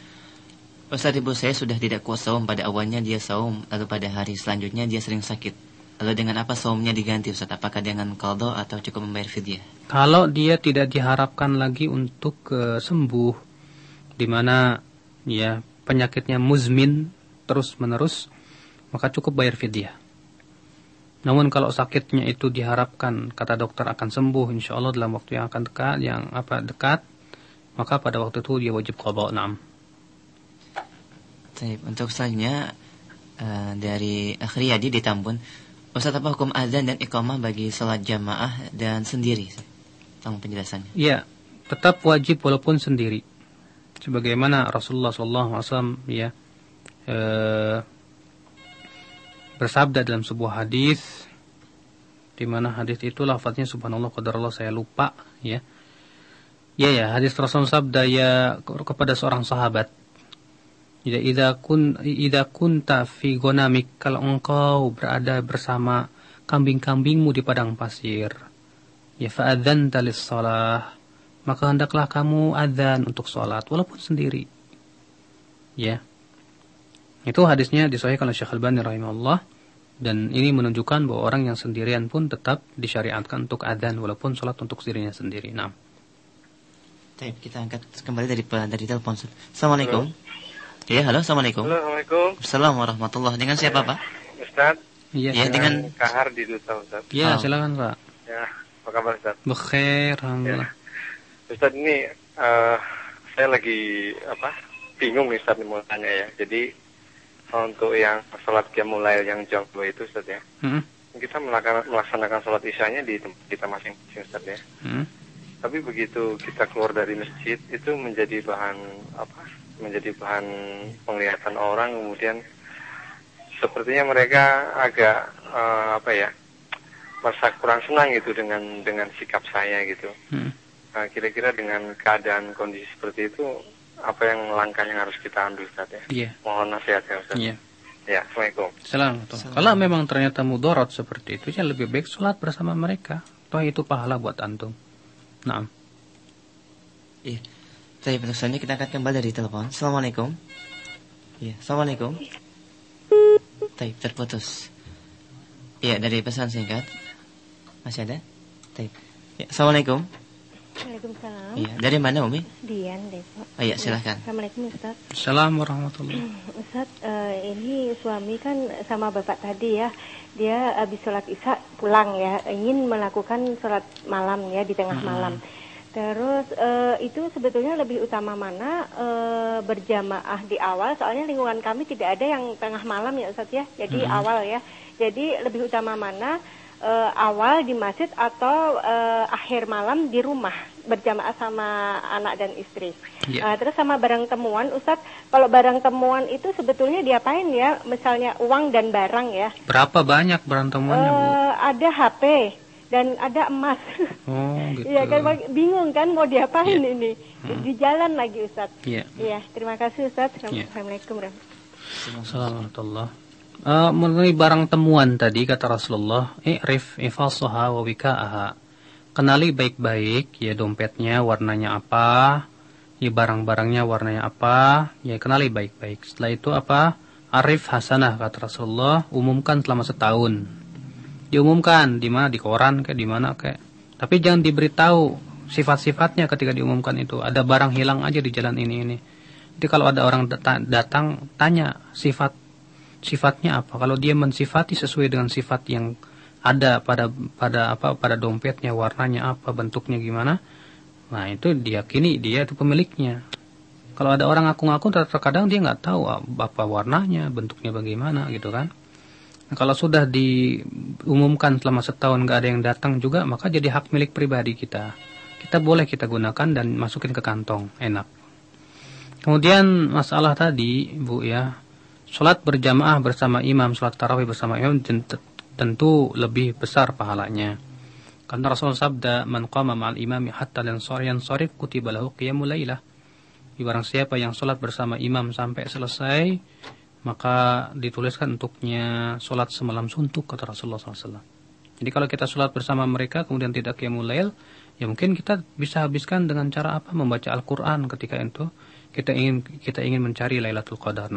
Ustaz, ibu saya sudah tidak kuat saum. Pada awalnya dia saum, lalu pada hari selanjutnya dia sering sakit. Lalu dengan apa saumnya diganti, Ustaz? Apakah dengan qadha atau cukup membayar fidyah? Kalau dia tidak diharapkan lagi untuk sembuh, di mana ya penyakitnya muzmin terus-menerus, maka cukup bayar fidyah. Namun kalau sakitnya itu diharapkan, kata dokter, akan sembuh insya Allah dalam waktu yang akan dekat, maka pada waktu itu dia wajib qadha. Naam. Untuk selanjutnya dari Akhriyadi di Tambun, Ustaz, apa hukum azan dan iqamah bagi salat jamaah dan sendiri? Tolong penjelasannya. Iya, tetap wajib walaupun sendiri. Sebagaimana Rasulullah SAW bersabda dalam sebuah hadis, di mana hadis itu lafaznya subhanallah qadarullah, saya lupa ya. Ya, hadis Rasulullah sabda ya kepada seorang sahabat, idza kunta fi ghanamik, kalau engkau berada bersama kambing-kambingmu di padang pasir, ya fa'adzanta lis-shalah, maka hendaklah kamu adzan untuk salat walaupun sendiri. Ya. Itu hadisnya disahihkan oleh Syekh Al-Albani rahimahullah, dan ini menunjukkan bahwa orang yang sendirian pun tetap disyariatkan untuk adzan walaupun salat untuk dirinya sendiri. Naam. Baik, kita angkat kembali dari telepon. Assalamualaikum. Ya, halo, assalamualaikum. Assalamualaikum. Assalamualaikum warahmatullahi. Dengan siapa, Pak? Ustaz. Iya, dengan Kahar di Duta, Ustaz. Iya, silakan, Pak. Ya, apa kabar, Ustaz? Bekhair, alhamdulillah. Ya. Ustaz, ini saya lagi bingung nih, Ustaz, mau tanya ya. Jadi untuk yang sholat qiyamul lail yang jam 2 itu, Ustaz ya. Kita melaksanakan sholat isyanya di tempat kita masing-masing, Ustaz ya. Tapi begitu kita keluar dari masjid itu menjadi bahan penglihatan orang, kemudian sepertinya mereka agak merasa kurang senang gitu dengan sikap saya gitu. Nah, kira-kira dengan keadaan kondisi seperti itu, apa yang langkah yang harus kita ambil, Ustaz ya? Yeah. Mohon nasihatnya, Ustaz. Yeah. Ya, Assalamualaikum. Assalamualaikum. Kalau memang ternyata mudarat seperti itu, ya lebih baik sholat bersama mereka. Toh itu pahala buat antum. Naam. Iya. Saya pesannya kita akan kembali dari telepon. Assalamualaikum. Iya, assalamualaikum. Taib, terputus. Iya, dari pesan singkat. Masih ada? Taib. Ya, Assalamualaikum. Waalaikumsalam. Iya, dari mana Umi? Dian, Depok. Oh iya, silahkan. Assalamualaikum Ustaz. Assalamualaikum warahmatullahi. Ustaz, ini suami kan sama bapak tadi ya, dia habis sholat isya pulang ya, ingin melakukan sholat malam ya di tengah malam. Terus itu sebetulnya lebih utama mana berjamaah di awal, soalnya lingkungan kami tidak ada yang tengah malam ya Ustaz ya, jadi awal ya. Jadi lebih utama mana awal di masjid atau akhir malam di rumah berjamaah sama anak dan istri. Terus sama barang temuan, Ustadz, kalau barang temuan itu sebetulnya diapain ya? Misalnya uang dan barang ya. Berapa banyak barang temuannya, Bu? Ada HP dan ada emas. Oh, gitu. Iya kan, bingung kan mau diapain ini? Di jalan lagi, Ustadz. Iya, terima kasih Ustadz. Assalamualaikum warahmatullahi. Mengenai barang temuan tadi kata Rasulullah, i'rif ifasaha wa wika'aha. Kenali baik-baik ya dompetnya warnanya apa, ya barang-barangnya warnanya apa, ya kenali baik-baik. Setelah itu apa? Arif hasanah kata Rasulullah, umumkan selama setahun. Diumumkan di mana, di koran kayak di mana kayak. Tapi jangan diberitahu sifat-sifatnya ketika diumumkan itu. Ada barang hilang aja di jalan ini. Jadi kalau ada orang datang tanya sifatnya apa. Kalau dia mensifati sesuai dengan sifat yang ada pada dompetnya, warnanya apa, bentuknya gimana, nah itu diyakini dia itu pemiliknya. Kalau ada orang ngaku-ngaku, terkadang dia nggak tahu apa warnanya, bentuknya bagaimana gitu kan. Nah, kalau sudah diumumkan selama setahun nggak ada yang datang juga, maka jadi hak milik pribadi kita. Kita boleh kita gunakan dan masukin ke kantong, enak. Kemudian masalah tadi, Bu ya, sholat berjamaah bersama imam, sholat tarawih bersama imam tentu lebih besar pahalanya. Karena Rasul sabda, "Man qama ma'al imami hatta yansarif kutiba lahu qiyamul lailah." Barang siapa yang sholat bersama imam sampai selesai, maka dituliskan untuknya sholat semalam suntuk kata Rasulullah SAW. Jadi kalau kita sholat bersama mereka kemudian tidak qiyamul lail, ya mungkin kita bisa habiskan dengan cara apa? Membaca Al-Quran ketika itu kita ingin mencari Lailatul Qadar.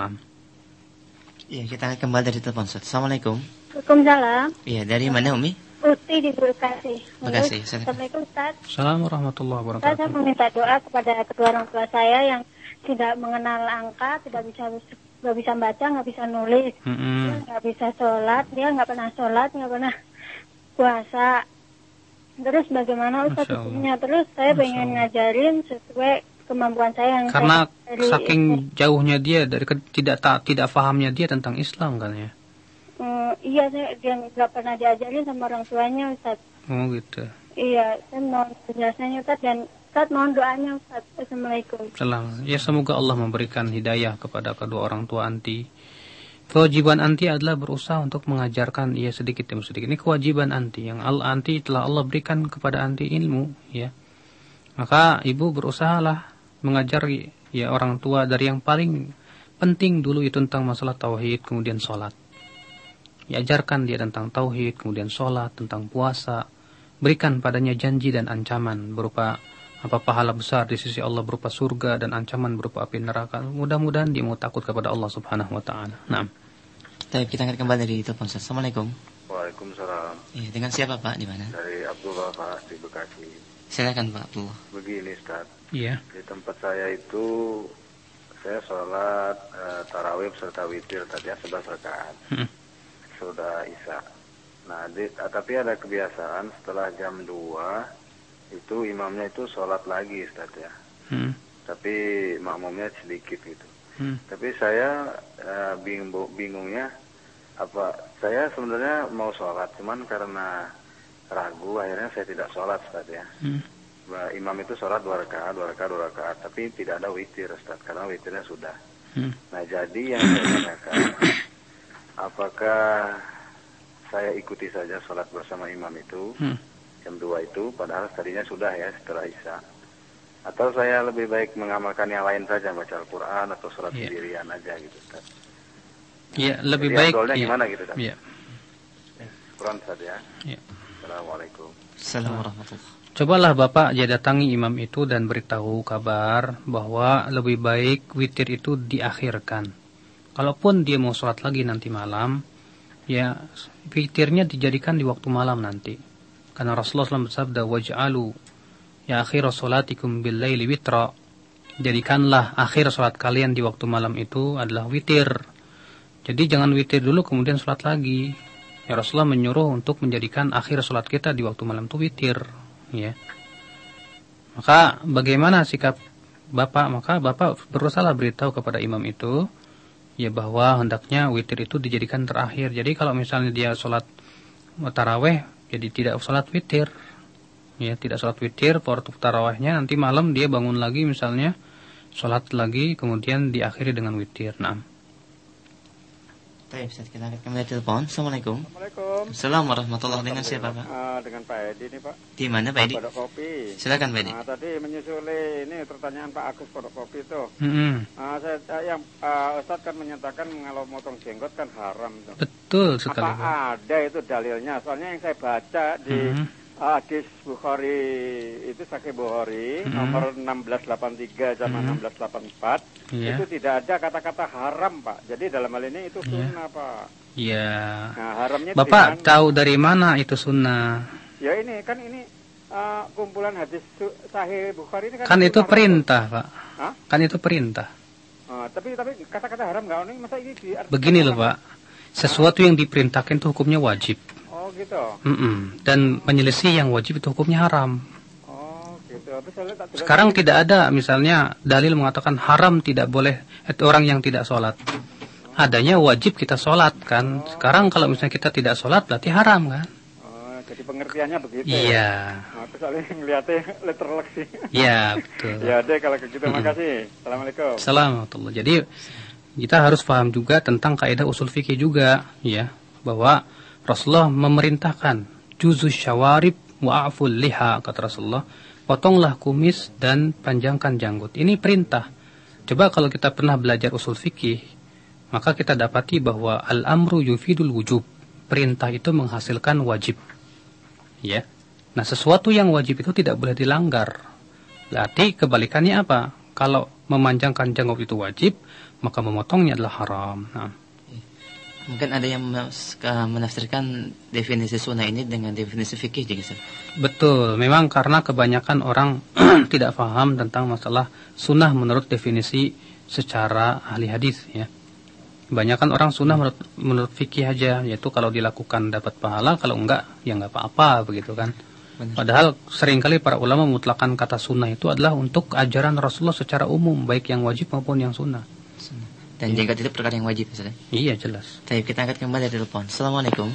Iya, kita akan kembali dari telepon. Assalamualaikum. Waalaikumsalam. Iya, dari mana Umi? Uti di Bekasi. Bekasi. Assalamualaikum Ustaz. Assalamualaikum warahmatullahi wabarakatuh. Saya meminta doa kepada kedua orang tua saya yang tidak mengenal angka, nggak bisa baca, nggak bisa nulis, nggak bisa sholat, dia nggak pernah sholat, nggak pernah puasa. Terus bagaimana Ustaz hukumnya? Terus saya pengen ngajarin sesuai kemampuan saya yang karena saking jauhnya dia dari tidak fahamnya dia tentang Islam kan ya. Iya, dia nggak pernah diajarin sama orang tuanya Ustaz. Oh gitu. Iya, saya mohon penjelasannya Ustaz, dan Ustaz mohon doanya Ustaz. Assalamualaikum. Salam. Ya, semoga Allah memberikan hidayah kepada kedua orang tua anti. Kewajiban anti adalah berusaha untuk mengajarkan ia sedikit demi sedikit. Ini kewajiban anti yang anti telah Allah berikan kepada anti ilmu ya. Maka ibu berusahalah mengajar ya orang tua dari yang paling penting dulu itu tentang masalah tauhid, kemudian sholat. Diajarkan dia tentang tauhid, kemudian sholat, tentang puasa. Berikan padanya janji dan ancaman berupa pahala besar di sisi Allah berupa surga dan ancaman berupa api neraka. Mudah-mudahan dia mau takut kepada Allah Subhanahu wa taala. Naam. Baik, kita akan kembali dari telepon. Assalamualaikum. Waalaikumsalam. Iya, dengan siapa Pak? Di mana? Dari Abdullah Pak di Bekasi. Silakan Pak Abdullah. Begini Ustaz. Iya. Di tempat saya itu saya sholat tarawih serta witir tadi 11 rakaat. Sudah isya. Nah, tapi ada kebiasaan setelah jam 2 itu imamnya itu sholat lagi Ustaz ya. Tapi makmumnya sedikit gitu. Tapi saya bingungnya saya sebenarnya mau sholat, cuman karena ragu akhirnya saya tidak sholat Ustaz ya. Imam itu sholat 2 rakaat, tapi tidak ada witir Ustaz, karena witirnya sudah. Nah, jadi yang saya tanyakan, apakah saya ikuti saja sholat bersama imam itu jam 2 itu, padahal tadinya sudah ya setelah isya, atau saya lebih baik mengamalkan yang lain saja, baca Al-Quran atau sholat sendirian aja gitu Ustaz? Iya, lebih baik. Gimana gitu Ustaz? Iya. Quran Ustaz ya. Iya. Assalamualaikum. Assalamualaikum warahmatullahi. Cobalah Bapak datangi imam itu dan beritahu kabar bahwa lebih baik witir itu diakhirkan. Kalaupun dia mau sholat lagi nanti malam, ya witirnya dijadikan di waktu malam nanti. Karena Rasulullah SAW bersabda, waj'alu ya akhir salatikum bil laili witra. Jadikanlah akhir salat kalian di waktu malam itu adalah witir. Jadi jangan witir dulu kemudian salat lagi. Ya Rasulullah menyuruh untuk menjadikan akhir salat kita di waktu malam itu witir, ya. Maka bagaimana sikap Bapak? Maka Bapak berusaha beritahu kepada imam itu ya bahwa hendaknya witir itu dijadikan terakhir. Jadi kalau misalnya dia salat tarawih jadi tidak salat witir. Ya, tidak salat witir waktu tarawihnya, nanti malam dia bangun lagi misalnya salat lagi kemudian diakhiri dengan witir. Naam. Baik, Ustaz, kita angkat kembali telepon. Assalamualaikum. Assalamualaikum. Assalamualaikum warahmatullahi wabarakatuh. Dengan siapa, Pak? Dengan Pak Edi nih, Pak. Di mana, Pak Edi? Pondok Kopi. Silakan, Pak Edi. Tadi menyusuli ini pertanyaan Pak Agus Pondok Kopi itu. Ustaz kan menyatakan kalau motong jenggot kan haram tuh. Betul sekali. Apa ada itu dalilnya? Soalnya yang saya baca di hadis Bukhari itu Sahih Bukhari nomor 1683 sama 1684 itu tidak ada kata-kata haram, Pak. Jadi dalam hal ini itu sunnah, Pak. Iya. Nah, haramnya Bapak tahu dari mana itu sunnah? Ya ini kan kumpulan hadis Sahih Bukhari ini kan itu perintah, Pak. Hah? Kan itu perintah. Tapi kata-kata haram nggak? Ini masa ini begini loh, Pak. Sesuatu yang diperintahkan itu hukumnya wajib. Oh gitu. Dan menyelisih yang wajib itu hukumnya haram. Oh gitu. Sekarang tidak ada misalnya dalil mengatakan haram tidak boleh orang yang tidak sholat. Adanya wajib kita sholat kan. Sekarang kalau misalnya kita tidak sholat berarti haram kan. Jadi pengertiannya begitu. Iya. Soalnya ngeliatnya letterlek sih. Iya betul. Ya deh kalau begitu makasih. Assalamualaikum. Assalamualaikum. Jadi kita harus paham juga tentang kaidah usul fikih juga ya, bahwa Rasulullah memerintahkan juzus syawarib wa'aful liha, kata Rasulullah, potonglah kumis dan panjangkan janggut. Ini perintah. Coba kalau kita pernah belajar usul fikih, maka kita dapati bahwa al-amru yufidul wujub. Perintah itu menghasilkan wajib. Ya. Nah, sesuatu yang wajib itu tidak boleh dilanggar. Berarti kebalikannya apa? Kalau memanjangkan janggut itu wajib, maka memotongnya adalah haram. Nah. Mungkin ada yang menafsirkan definisi sunnah ini dengan definisi fikih juga. Betul, memang karena kebanyakan orang tidak paham tentang masalah sunnah menurut definisi secara ahli hadis ya. Kebanyakan orang sunnah menurut fikih aja, yaitu kalau dilakukan dapat pahala, kalau enggak ya enggak apa-apa begitu kan. Benar. Padahal seringkali para ulama mutlakkan kata sunnah itu adalah untuk ajaran Rasulullah secara umum, baik yang wajib maupun yang sunnah. Dan jenggot itu perkara yang wajib, Ustaz. Iya, jelas. Baik, kita angkat kembali dari telepon. Assalamualaikum.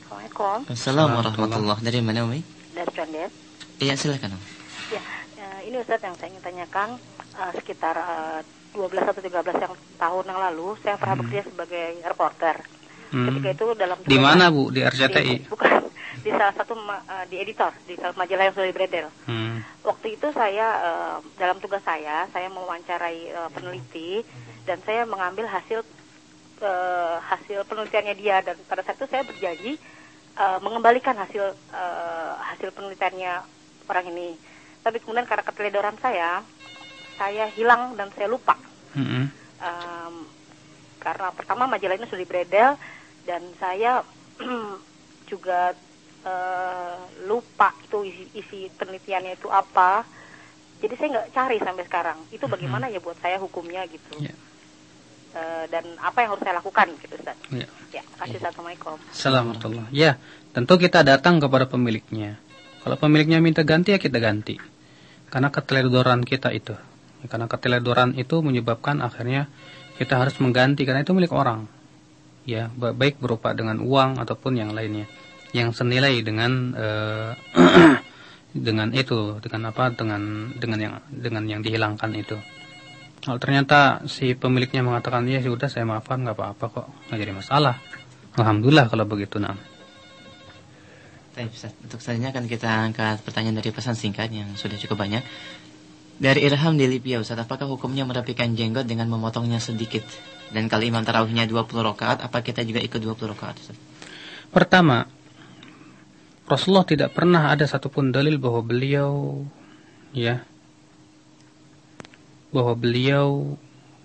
Waalaikumsalam. Assalamualaikum warahmatullahi. Dari mana, Umi? Dari Condet. Iya, silakan, Umi. Ya, ini Ustaz yang saya ingin tanyakan, sekitar 12 atau 13 tahun yang lalu saya pernah bekerja sebagai reporter. Ketika itu dalam di mana, Bu? Di RCTI? Bukan, di salah satu di editor, di salah majalah yang sudah diberedel. Waktu itu saya dalam tugas saya mewawancarai peneliti dan saya mengambil hasil penelitiannya dia, dan pada saat itu saya berjanji mengembalikan hasil penelitiannya orang ini. Tapi kemudian karena keteledoran saya hilang dan saya lupa. Karena pertama majalah ini sudah diberedel dan saya juga lupa itu isi penelitiannya itu apa. Jadi saya nggak cari sampai sekarang. Itu bagaimana ya buat saya hukumnya gitu. Yeah. Dan apa yang harus saya lakukan gitu, Ustaz. Ya, kasih. Assalamualaikum. Assalamualaikum. Ya, tentu kita datang kepada pemiliknya. Kalau pemiliknya minta ganti ya kita ganti. Karena keteledoran kita itu. Karena keteledoran itu menyebabkan akhirnya kita harus mengganti karena itu milik orang. Ya, baik berupa dengan uang ataupun yang lainnya. Yang senilai dengan dengan yang dihilangkan itu. Kalau ternyata si pemiliknya mengatakan ya sudah saya maafkan, nggak apa-apa kok, nggak jadi masalah. Alhamdulillah kalau begitu. Nah. Baik, Ustaz. Untuk selanjutnya akan kita angkat pertanyaan dari pesan singkat yang sudah cukup banyak. Dari Irham di Libya, Ustaz, apakah hukumnya merapikan jenggot dengan memotongnya sedikit? Dan kalau imam tarawihnya 20 rakaat, apa kita juga ikut 20 rakaat, Ustaz? Pertama, Rasulullah tidak pernah ada satupun dalil bahwa beliau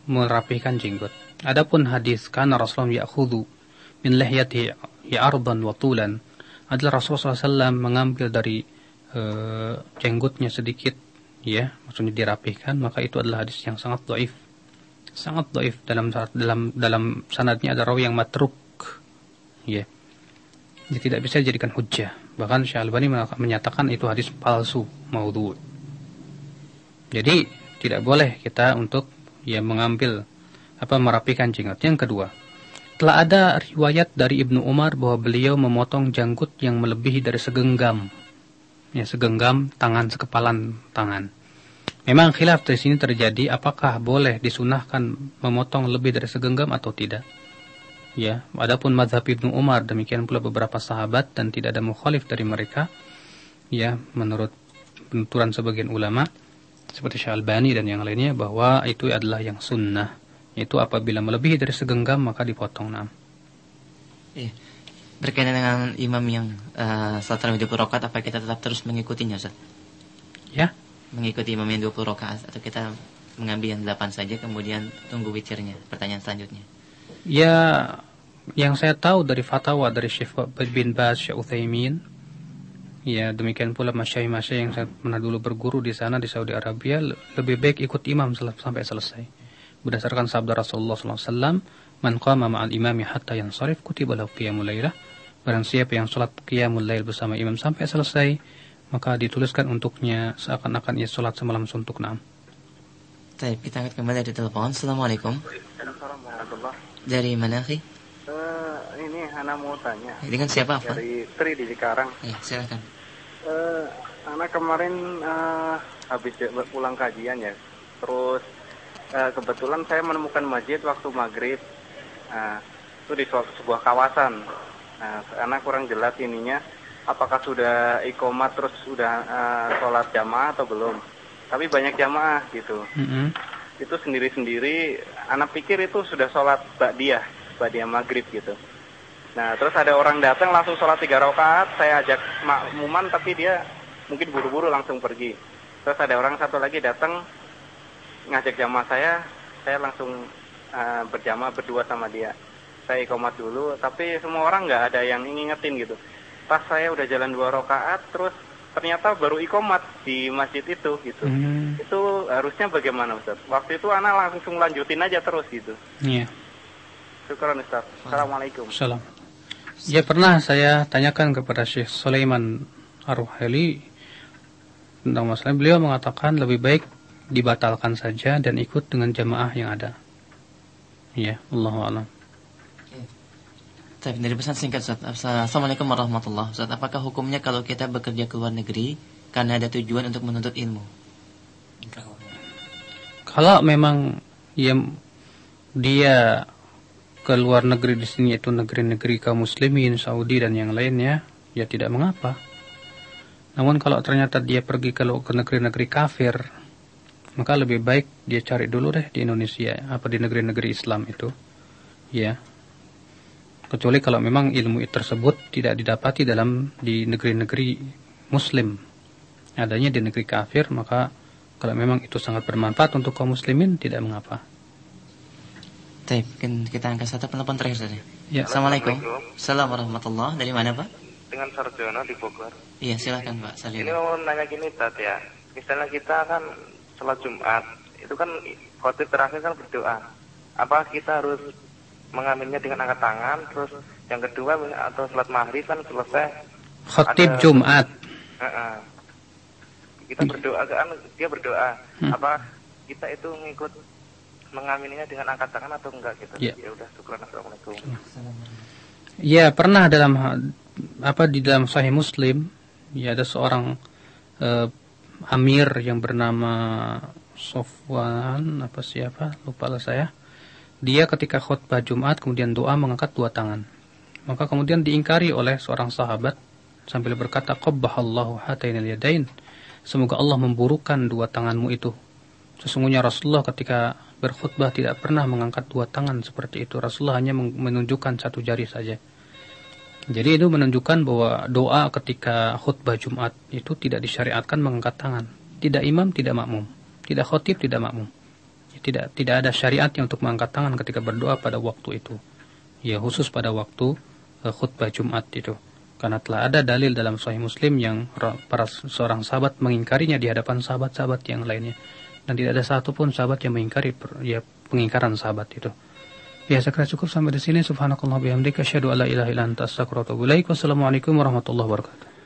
merapihkan jenggot. Adapun hadis karena Rasulullah ya'khudhu min lihyatihi ardan wa tulan, adalah Rasulullah SAW mengambil dari jenggotnya sedikit, ya, maksudnya dirapihkan, maka itu adalah hadis yang sangat dhaif. Sangat dhaif, dalam sanadnya ada rawi yang matruk, ya. Dia tidak bisa dijadikan hujjah. Bahkan Syekh Albani menyatakan itu hadis palsu, maudhu'. Jadi tidak boleh kita untuk mengambil merapikan jenggot. Yang kedua, telah ada riwayat dari Ibnu Umar bahwa beliau memotong janggut yang melebihi dari segenggam. Ya, segenggam tangan, sekepalan tangan. Memang khilaf dari sini terjadi, apakah boleh disunahkan memotong lebih dari segenggam atau tidak. Ya, adapun mazhab Ibnu Umar, demikian pula beberapa sahabat, dan tidak ada mukhalif dari mereka. Ya, menurut penuturan sebagian ulama seperti Syekh Albani dan yang lainnya, bahwa itu adalah yang sunnah. Itu apabila melebihi dari segenggam maka dipotong. Iya. Berkaitan dengan imam yang salat tarawih 20 rakaat, apa kita tetap terus mengikutinya, Ustaz? Ya. Mengikuti imam yang 20 rakaat atau kita mengambil yang 8 saja kemudian tunggu witirnya? Pertanyaan selanjutnya. Ya, yang saya tahu dari fatwa dari Syekh bin Baz, Syekh Utsaimin, ya demikian pula masyayikh-masyayikh yang saya pernah dulu berguru di sana di Saudi Arabia, lebih baik ikut imam sampai selesai. Berdasarkan sabda Rasulullah SAW, man qama ma'al imami hatta yansarif kutiba lahu qiyamul lailah. Barang siapa yang salat qiyamul lail bersama imam sampai selesai, maka dituliskan untuknya seakan-akan ia salat semalam suntuk. Baik, kita angkat kembali dari telepon. Assalamualaikum. Dari mana, Akhi? Ini Ana mau tanya. Dengan siapa, Afwan? Dari Tri di Cikarang. Ya, silakan. Ana kemarin habis pulang kajian ya. Terus kebetulan saya menemukan masjid waktu maghrib. Itu di sebuah kawasan. Ana kurang jelas ininya. Apakah sudah iqomat terus sudah sholat jamaah atau belum? Tapi banyak jamaah gitu. Itu sendiri-sendiri. Ana pikir itu sudah sholat ba'diyah maghrib gitu. Nah terus ada orang datang langsung sholat 3 rakaat. Saya ajak makmuman tapi dia mungkin buru-buru langsung pergi. Terus ada orang satu lagi datang ngajak jamaah saya langsung berjamaah berdua sama dia. Saya iqomat dulu, tapi semua orang nggak ada yang ngingetin gitu. Pas saya udah jalan 2 rakaat, terus ternyata baru iqomat di masjid itu gitu. Itu harusnya bagaimana, Ustaz? Waktu itu anak langsung lanjutin aja terus gitu. Iya. Syukran, Ustaz. Assalamualaikum. Salam. Ya, pernah saya tanyakan kepada Syekh Sulaiman Ar-Ruhaili tentang masalah. Beliau mengatakan lebih baik dibatalkan saja dan ikut dengan jamaah yang ada. Ya, Allahu a'lam. Dari pesan singkat, Ustaz. Assalamualaikum warahmatullahi wabarakatuh. Ustaz, apakah hukumnya kalau kita bekerja ke luar negeri karena ada tujuan untuk menuntut ilmu? Kalau memang dia ke luar negeri di sini itu negeri-negeri kaum muslimin, Saudi dan yang lainnya, ya tidak mengapa. Namun kalau ternyata dia pergi ke negeri-negeri kafir, maka lebih baik dia cari dulu deh di Indonesia, di negeri-negeri Islam itu. Ya. Kecuali kalau memang ilmu tersebut tidak didapati di negeri-negeri muslim, adanya di negeri kafir, maka kalau memang itu sangat bermanfaat untuk kaum muslimin, tidak mengapa. Baik, kita angkat satu penelpon terakhir saja. Ya. Assalamualaikum. Assalamualaikum warahmatullahi. Dari mana, Pak? Dengan Sarjono di Bogor. Iya, silakan, Pak. Salim. Ini mau nanya gini, Tat ya. Misalnya kita kan sholat Jumat, itu kan khotib terakhir kan berdoa. Apa kita harus mengaminnya dengan angkat tangan? Terus yang kedua atau sholat maghrib kan selesai khotib Jumat. Kita berdoa kan, dia berdoa. Apa kita itu ngikut mengamininya dengan angkat tangan atau enggak gitu? Ya udah, syukran. Assalamualaikum. Ya, pernah di dalam Sahih Muslim, ya ada seorang amir yang bernama Sofwan lupa lah saya. Dia ketika khutbah Jumat kemudian doa mengangkat 2 tangan. Maka kemudian diingkari oleh seorang sahabat sambil berkata, qabbahallahu hatainal yadain. Semoga Allah memburukan 2 tanganmu itu. Sesungguhnya Rasulullah ketika berkhutbah tidak pernah mengangkat 2 tangan seperti itu. Rasulullah hanya menunjukkan 1 jari saja. Jadi itu menunjukkan bahwa doa ketika khutbah Jumat itu tidak disyariatkan mengangkat tangan. Tidak imam, tidak makmum. Tidak khotib, tidak makmum. Tidak ada syariatnya untuk mengangkat tangan ketika berdoa pada waktu itu. Ya, khusus pada waktu khutbah Jumat itu. Karena telah ada dalil dalam Sahih Muslim yang para seorang sahabat mengingkarinya di hadapan sahabat-sahabat yang lainnya. Dan tidak ada satupun sahabat yang mengingkari pengingkaran sahabat itu. Ya, saya kira cukup sampai di sini. Subhanakallah bihamdika asyhadu an la ilaha illa anta astaghfiruka wa atubu ilaik. Wassalamualaikum warahmatullahi wabarakatuh.